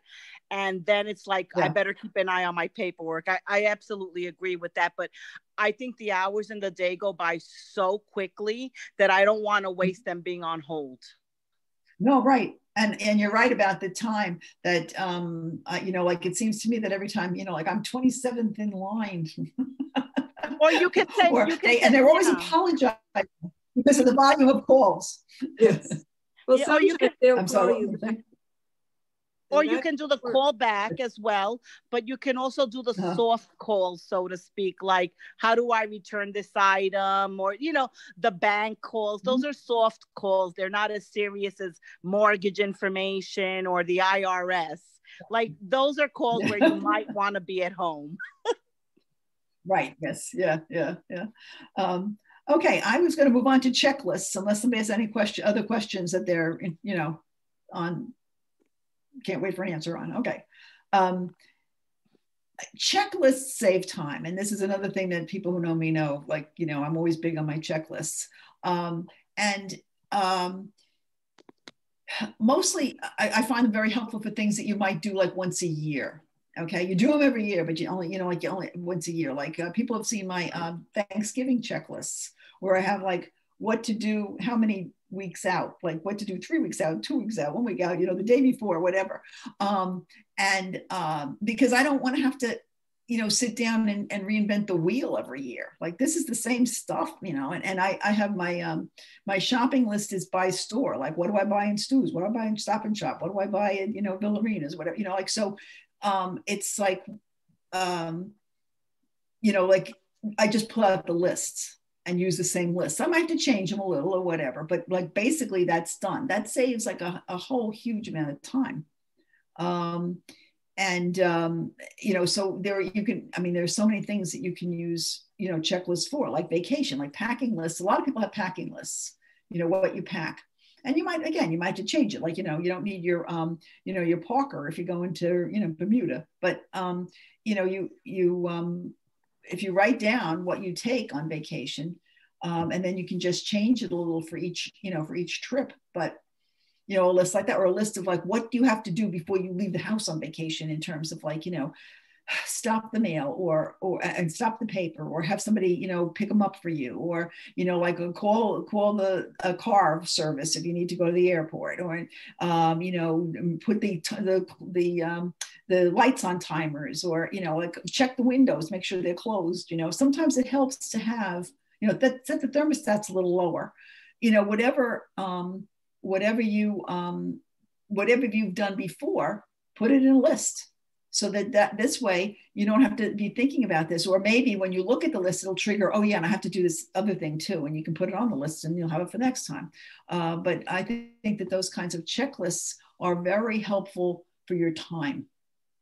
And then it's like, I better keep an eye on my paperwork. I absolutely agree with that. But I think the hours in the day go by so quickly that I don't want to waste them being on hold. No, right. And you're right about the time that, like it seems to me that every time, like I'm 27th in line. Or you can say, and they're always apologizing because of the volume of calls. Yes. Well, I'm sorry. Or you can do the call back as well, but you can also do the soft calls, so to speak, like how do I return this item, or, the bank calls. Those are soft calls. They're not as serious as mortgage information or the IRS. Like those are calls where you might want to be at home. Right. Yes. Yeah. Okay. I was going to move on to checklists unless somebody has any other questions that they're, on. Can't wait for an answer on. Okay. Checklists save time. And this is another thing that people who know me know, like, I'm always big on my checklists. Mostly I find them very helpful for things that you might do like once a year. Okay. You do them every year, but you only once a year. Like people have seen my Thanksgiving checklists where I have like what to do, how many weeks out, like what to do 3 weeks out, 2 weeks out, 1 week out, the day before, whatever. Because I don't want to have to, sit down and reinvent the wheel every year. Like this is the same stuff, and I have my, my shopping list is by store. Like what do I buy in Stu's? What do I buy in Stop and Shop? What do I buy in, Villarinas, whatever, so it's like, like I just pull out the lists and use the same list. I might have to change them a little or whatever, but like basically that's done. That saves like a whole huge amount of time. So there's so many things that you can use, checklists for, like vacation, like packing lists. A lot of people have packing lists, what you pack. And you might have to change it. Like, you don't need your, your Parker if you go into, Bermuda, but, if you write down what you take on vacation, and then you can just change it a little for each trip. But, a list like that, or a list of like, what do you have to do before you leave the house on vacation in terms of like, stop the mail and stop the paper, or have somebody, pick them up for you, or, like call the car service if you need to go to the airport, or, put the lights on timers, or, like check the windows, make sure they're closed. Sometimes it helps to have, that set the thermostats a little lower, whatever you've done before, put it in a list. So that this way you don't have to be thinking about this, or maybe when you look at the list, it'll trigger, oh yeah, and I have to do this other thing too, and you can put it on the list and you'll have it for next time. But I think that those kinds of checklists are very helpful for your time,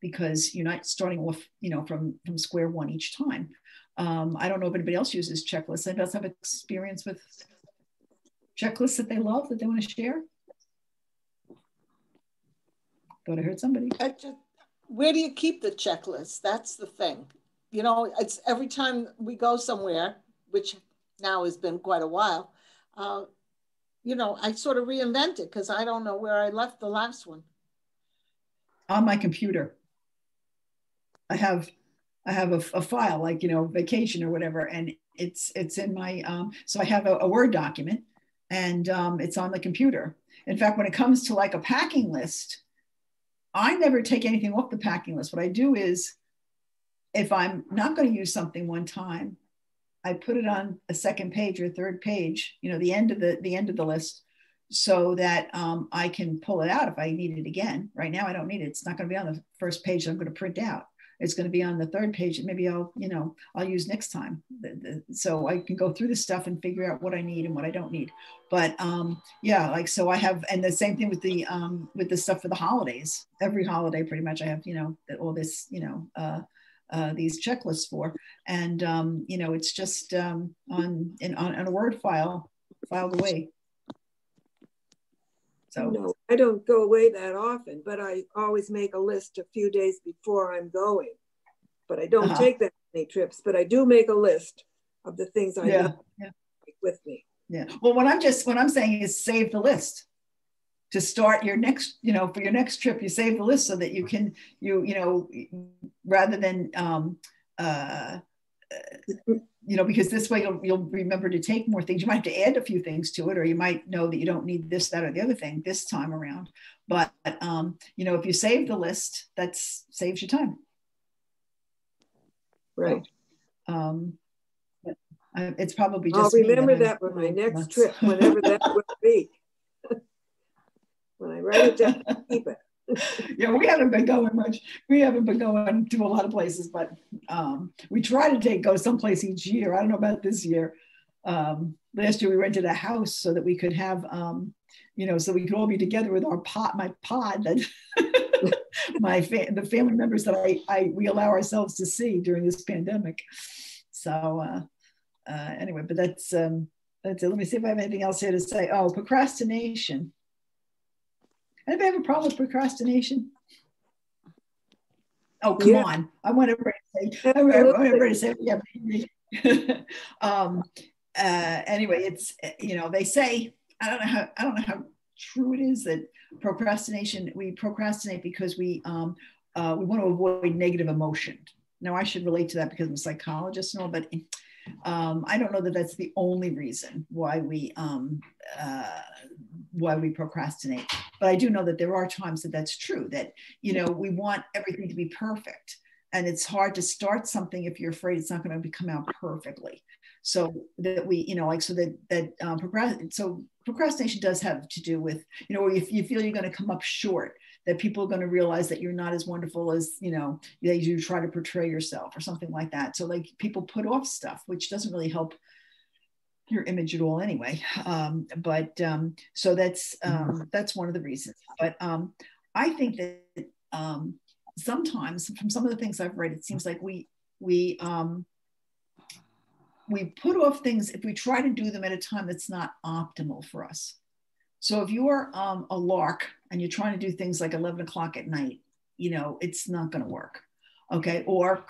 because you're not starting off, from square one each time. I don't know if anybody else uses checklists. Anybody else have experience with? checklists that they love, that they want to share? Thought I heard somebody. Where do you keep the checklist? That's the thing. You know, it's every time we go somewhere, which now has been quite a while, you know, I sort of reinvent it because I don't know where I left the last one. On my computer. I have a file, like, you know, vacation or whatever, and it's in my, so I have a Word document, and it's on the computer. In fact, when it comes to like a packing list, I never take anything off the packing list. What I do is, if I'm not going to use something one time, I put it on a second page or third page, you know, the end of the list, so that I can pull it out if I need it again. Right now, I don't need it. It's not going to be on the first page that I'm going to print out. It's going to be on the third page that maybe I'll use next time. So I can go through the stuff and figure out what I need and what I don't need. But yeah, like, so I have, and the same thing with the stuff for the holidays. Every holiday, pretty much, I have, you know, all this, you know, these checklists for, and you know, it's just on a Word file, filed away. So no, I don't go away that often, but I always make a list a few days before I'm going. But I don't take that many trips, but I do make a list of the things I know with me. Yeah. Well, what I'm saying is save the list to start your next, you know, for your next trip. You save the list so that you can, you know, rather than you know, because this way you'll remember to take more things. You might have to add a few things to it, or you might know that you don't need this, that, or the other thing this time around. But you know, if you save the list, that saves you time. Right. So, it's probably just. I'll remember that for my next trip, whenever that will be. When I write it down, keep it. Yeah, we haven't been going much. We haven't been going to a lot of places, but we try to go someplace each year. I don't know about this year. Last year we rented a house so that we could have, you know, so we could all be together with my pod that the family members that we allow ourselves to see during this pandemic. So anyway, but that's it. Let me see if I have anything else here to say. Oh, procrastination. Anybody have a problem with procrastination? Oh, come on. I want everybody to say, yeah. Anyway, it's, you know, they say, I don't know how true it is that we procrastinate because we want to avoid negative emotion. Now, I should relate to that because I'm a psychologist and all, but I don't know that that's the only reason why we procrastinate. But I do know that there are times that that's true, that, you know, we want everything to be perfect. And it's hard to start something if you're afraid it's not going to come out perfectly. So that we, you know, like, so procrastination does have to do with, you know, if you feel you're going to come up short, that people are going to realize that you're not as wonderful as, you know, that you try to portray yourself or something like that. So like people put off stuff, which doesn't really help your image at all anyway. So that's one of the reasons. But I think that sometimes from some of the things I've read, it seems like we put off things if we try to do them at a time that's not optimal for us. So if you're a lark and you're trying to do things like 11 o'clock at night, you know, it's not going to work. Okay. Or,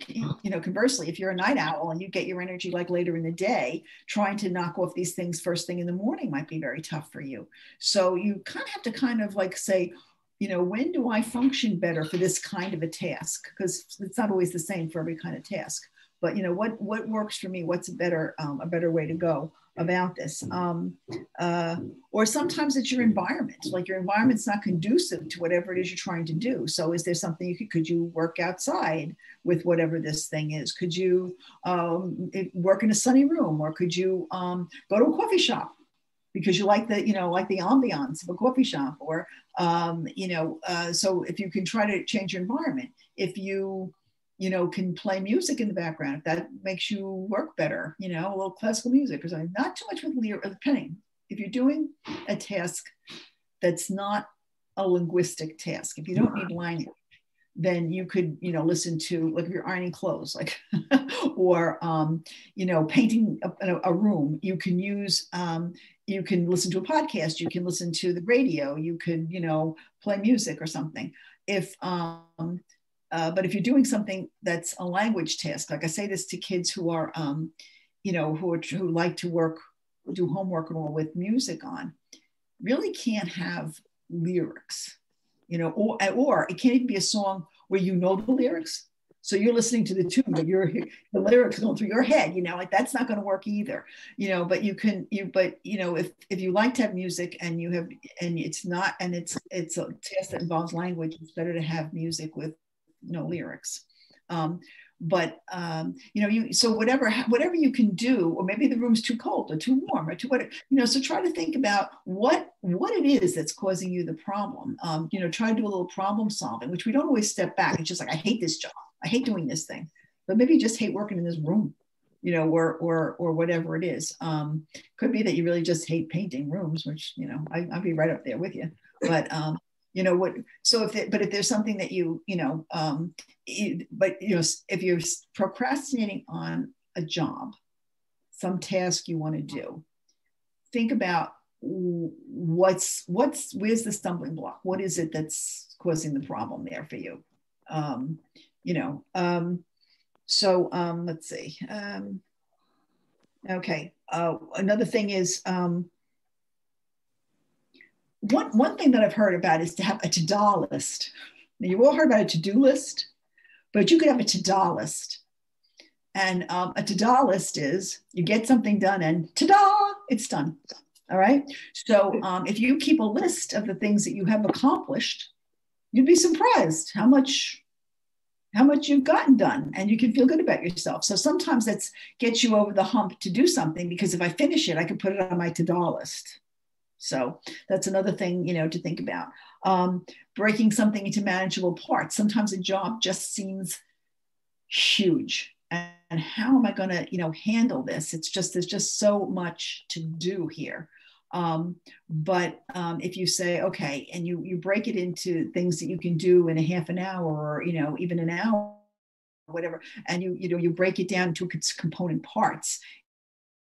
you know, conversely, if you're a night owl and you get your energy like later in the day, trying to knock off these things first thing in the morning might be very tough for you. So you kind of have to kind of like say, you know, when do I function better for this kind of a task? Because it's not always the same for every kind of task. But, you know, what works for me? What's a better way to go about this? Or sometimes it's your environment. Like your environment's not conducive to whatever it is you're trying to do. So is there something could you work outside with whatever this thing is? Could you work in a sunny room, or could you go to a coffee shop because you like the ambiance of a coffee shop, or so if you can try to change your environment, if you can play music in the background, if that makes you work better, a little classical music or something, not too much with depending. If you're doing a task that's not a linguistic task, if you don't need language, then you could, you know, listen to, like if you're ironing clothes, like, or, you know, painting a room, you can use, you can listen to a podcast, you can listen to the radio, you could, you know, play music or something. If, but if you're doing something that's a language task, like I say this to kids who are, you know, who like to work, do homework and all with music on, really can't have lyrics, you know, or it can't even be a song where you know the lyrics. So you're listening to the tune, but the lyrics going through your head, you know, like that's not going to work either, you know. But but you know, if you like to have music and you have, and it's not, and it's a test that involves language, it's better to have music with no lyrics. You know, so whatever you can do, or maybe the room's too cold or too warm or too whatever, you know, so try to think about what it is that's causing you the problem. You know, try to do a little problem solving, which we don't always step back. It's just like, I hate this job, I hate doing this thing, but maybe you just hate working in this room, you know, or whatever it is. Could be that you really just hate painting rooms, which, you know, I'll be right up there with you. But you know what, so if there's something that you know, but you know, if you're procrastinating on a job, some task you want to do, think about where's the stumbling block? What is it that's causing the problem there for you? You know, so let's see. Okay, another thing is, one thing that I've heard about is to have a to-do list. Now, you've all heard about a to-do list, but you could have a to-do list. And a to-do list is you get something done and ta-da, it's done. All right. So if you keep a list of the things that you have accomplished, you'd be surprised how much you've gotten done, and you can feel good about yourself. So sometimes that's gets you over the hump to do something, because if I finish it, I can put it on my to-do list. So that's another thing, you know, to think about. Breaking something into manageable parts. Sometimes a job just seems huge, and how am I going to, you know, handle this? There's just so much to do here. But if you say, okay, and you break it into things that you can do in a half an hour, or, you know, even an hour, whatever, and you break it down to its component parts,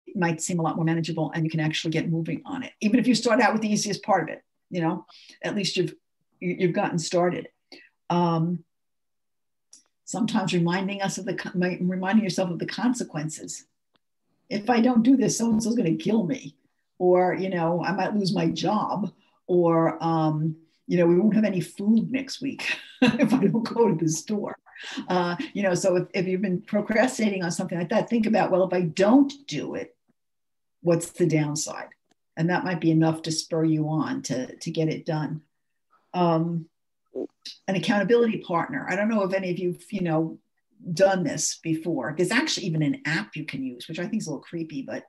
it might seem a lot more manageable, and you can actually get moving on it. Even if you start out with the easiest part of it, you know, at least you've gotten started. Sometimes reminding yourself of the consequences. If I don't do this, so-and-so's going to kill me, or, you know, I might lose my job, or, you know, we won't have any food next week if I don't go to the store. You know, so if you've been procrastinating on something like that, think about, well, if I don't do it, what's the downside? And that might be enough to spur you on to get it done. An accountability partner. I don't know if any of you've, you know, done this before. There's actually even an app you can use, which I think is a little creepy, but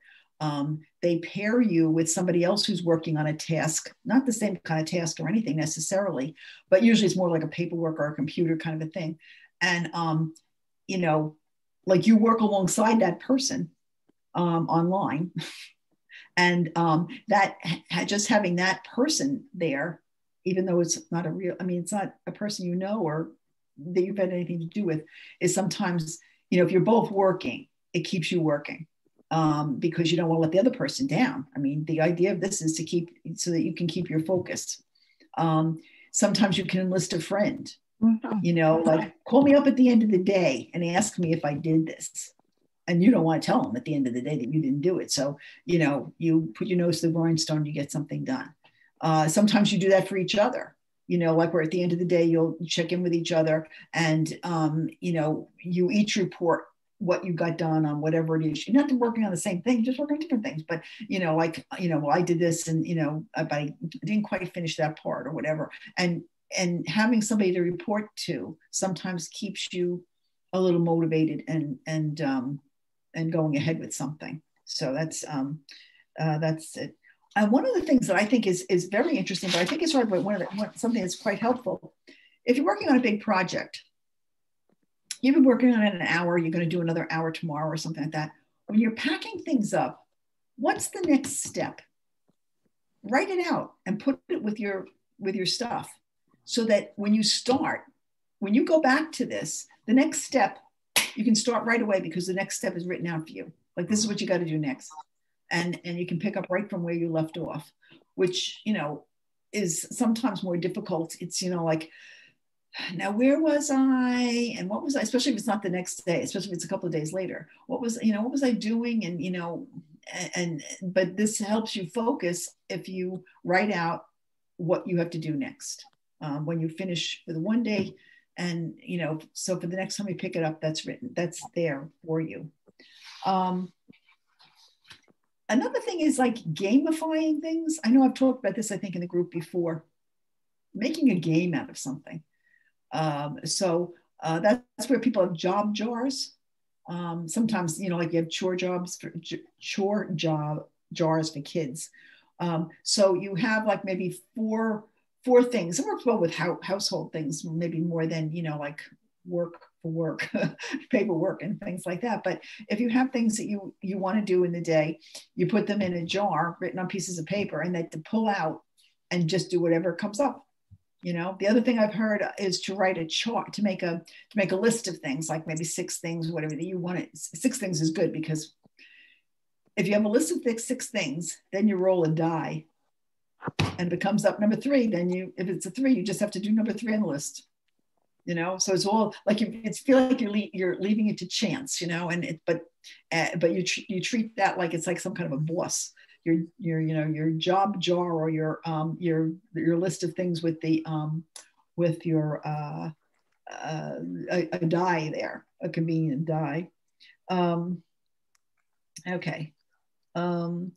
they pair you with somebody else who's working on a task, not the same kind of task or anything necessarily, but usually it's more like a paperwork or a computer kind of a thing. And, you know, like you work alongside that person online. And that just having that person there, even though it's not it's not a person you know or that you've had anything to do with, is sometimes, you know, if you're both working, it keeps you working because you don't want to let the other person down. I mean, the idea of this is to keep, so that you can keep your focus. Sometimes you can enlist a friend, you know, like call me up at the end of the day and ask me if I did this. And you don't want to tell them at the end of the day that you didn't do it. So, you know, you put your nose to the grindstone, you get something done. Sometimes you do that for each other, you know, like where at the end of the day, you'll check in with each other and, you know, you each report what you got done on whatever it is. You're not working on the same thing, just working on different things. But, you know, like, you know, well, I did this and, you know, I didn't quite finish that part or whatever. And having somebody to report to sometimes keeps you a little motivated and going ahead with something. So that's it. One of the things that I think is very interesting, but I think it's something that's quite helpful. If you're working on a big project, you've been working on it an hour, you're going to do another hour tomorrow or something like that. When you're packing things up, what's the next step? Write it out and put it with your stuff so that when you start, when you go back to this, the next step, you can start right away because the next step is written out for you. Like, this is what you got to do next. And you can pick up right from where you left off, which, you know, is sometimes more difficult. It's, you know, like, now where was I and what was I, especially if it's not the next day, especially if it's a couple of days later, what was I doing? And, you know, but this helps you focus if you write out what you have to do next when you finish for the one day. And, you know, so for the next time you pick it up, that's written, that's there for you. Another thing is like gamifying things. I know I've talked about this, I think, in the group before, making a game out of something. So that's where people have job jars. Sometimes, you know, like you have chore jars for kids. So you have like maybe four things. It works well with household things, maybe more than, you know, like work for work, paperwork and things like that. But if you have things that you want to do in the day, you put them in a jar written on pieces of paper, and then to pull out and just do whatever comes up. You know, the other thing I've heard is to write a chart, to make a list of things, like maybe 6 things, whatever that you want it. 6 things is good, because if you have a list of 6 things, then you roll a die, and if it comes up number 3, then if it's a 3, you just have to do number 3 on the list. You know, so it's all like it's feel like you're leaving it to chance. You know, and but you treat that like it's like some kind of a boss. Your you know, your job jar, or your list of things with the with your a die there, a convenient die. Okay. And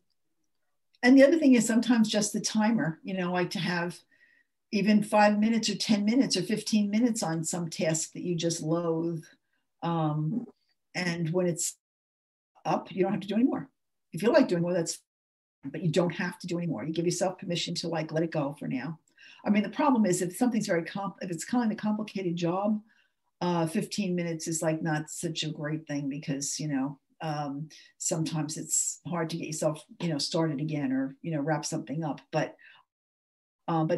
the other thing is sometimes just the timer, you know, like to have even 5 minutes or 10 minutes or 15 minutes on some task that you just loathe. And when it's up, you don't have to do any more. If you like doing more, that's fine, but you don't have to do any more. You give yourself permission to like, let it go for now. I mean, the problem is if something's if it's kind of a complicated job, 15 minutes is like not such a great thing, because, you know, sometimes it's hard to get yourself, you know, started again, or, you know, wrap something up. But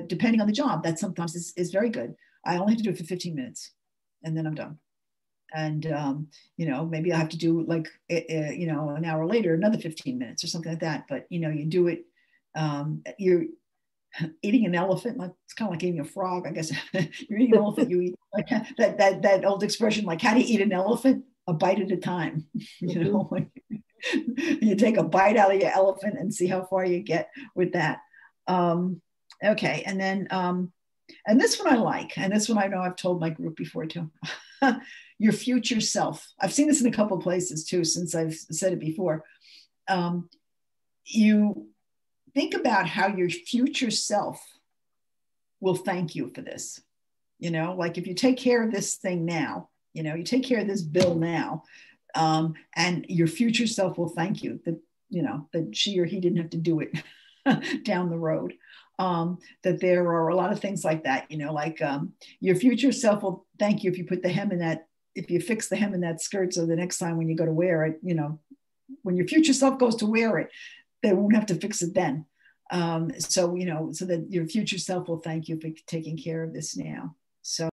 depending on the job, that sometimes is very good. I only have to do it for 15 minutes and then I'm done. And, you know, maybe I have to do like, you know, an hour later, another 15 minutes or something like that. But, you know, you do it, you're eating an elephant, like it's kind of like eating a frog, I guess. You're eating an elephant, you eat like that old expression, like, how do you eat an elephant? A bite at a time, you know, like, you take a bite out of your elephant and see how far you get with that. Okay, and then, and this one I like, and this one I know I've told my group before too. Your future self. I've seen this in a couple of places too, since I've said it before. You think about how your future self will thank you for this. You know, like if you take care of this thing now, you know, you take care of this bill now, and your future self will thank you that, you know, that she or he didn't have to do it down the road. That there are a lot of things like that, you know, like your future self will thank you if you put the hem in that, if you fix the hem in that skirt, so the next time when you go to wear it, you know, when your future self goes to wear it, they won't have to fix it then. So, you know, so that your future self will thank you for taking care of this now. So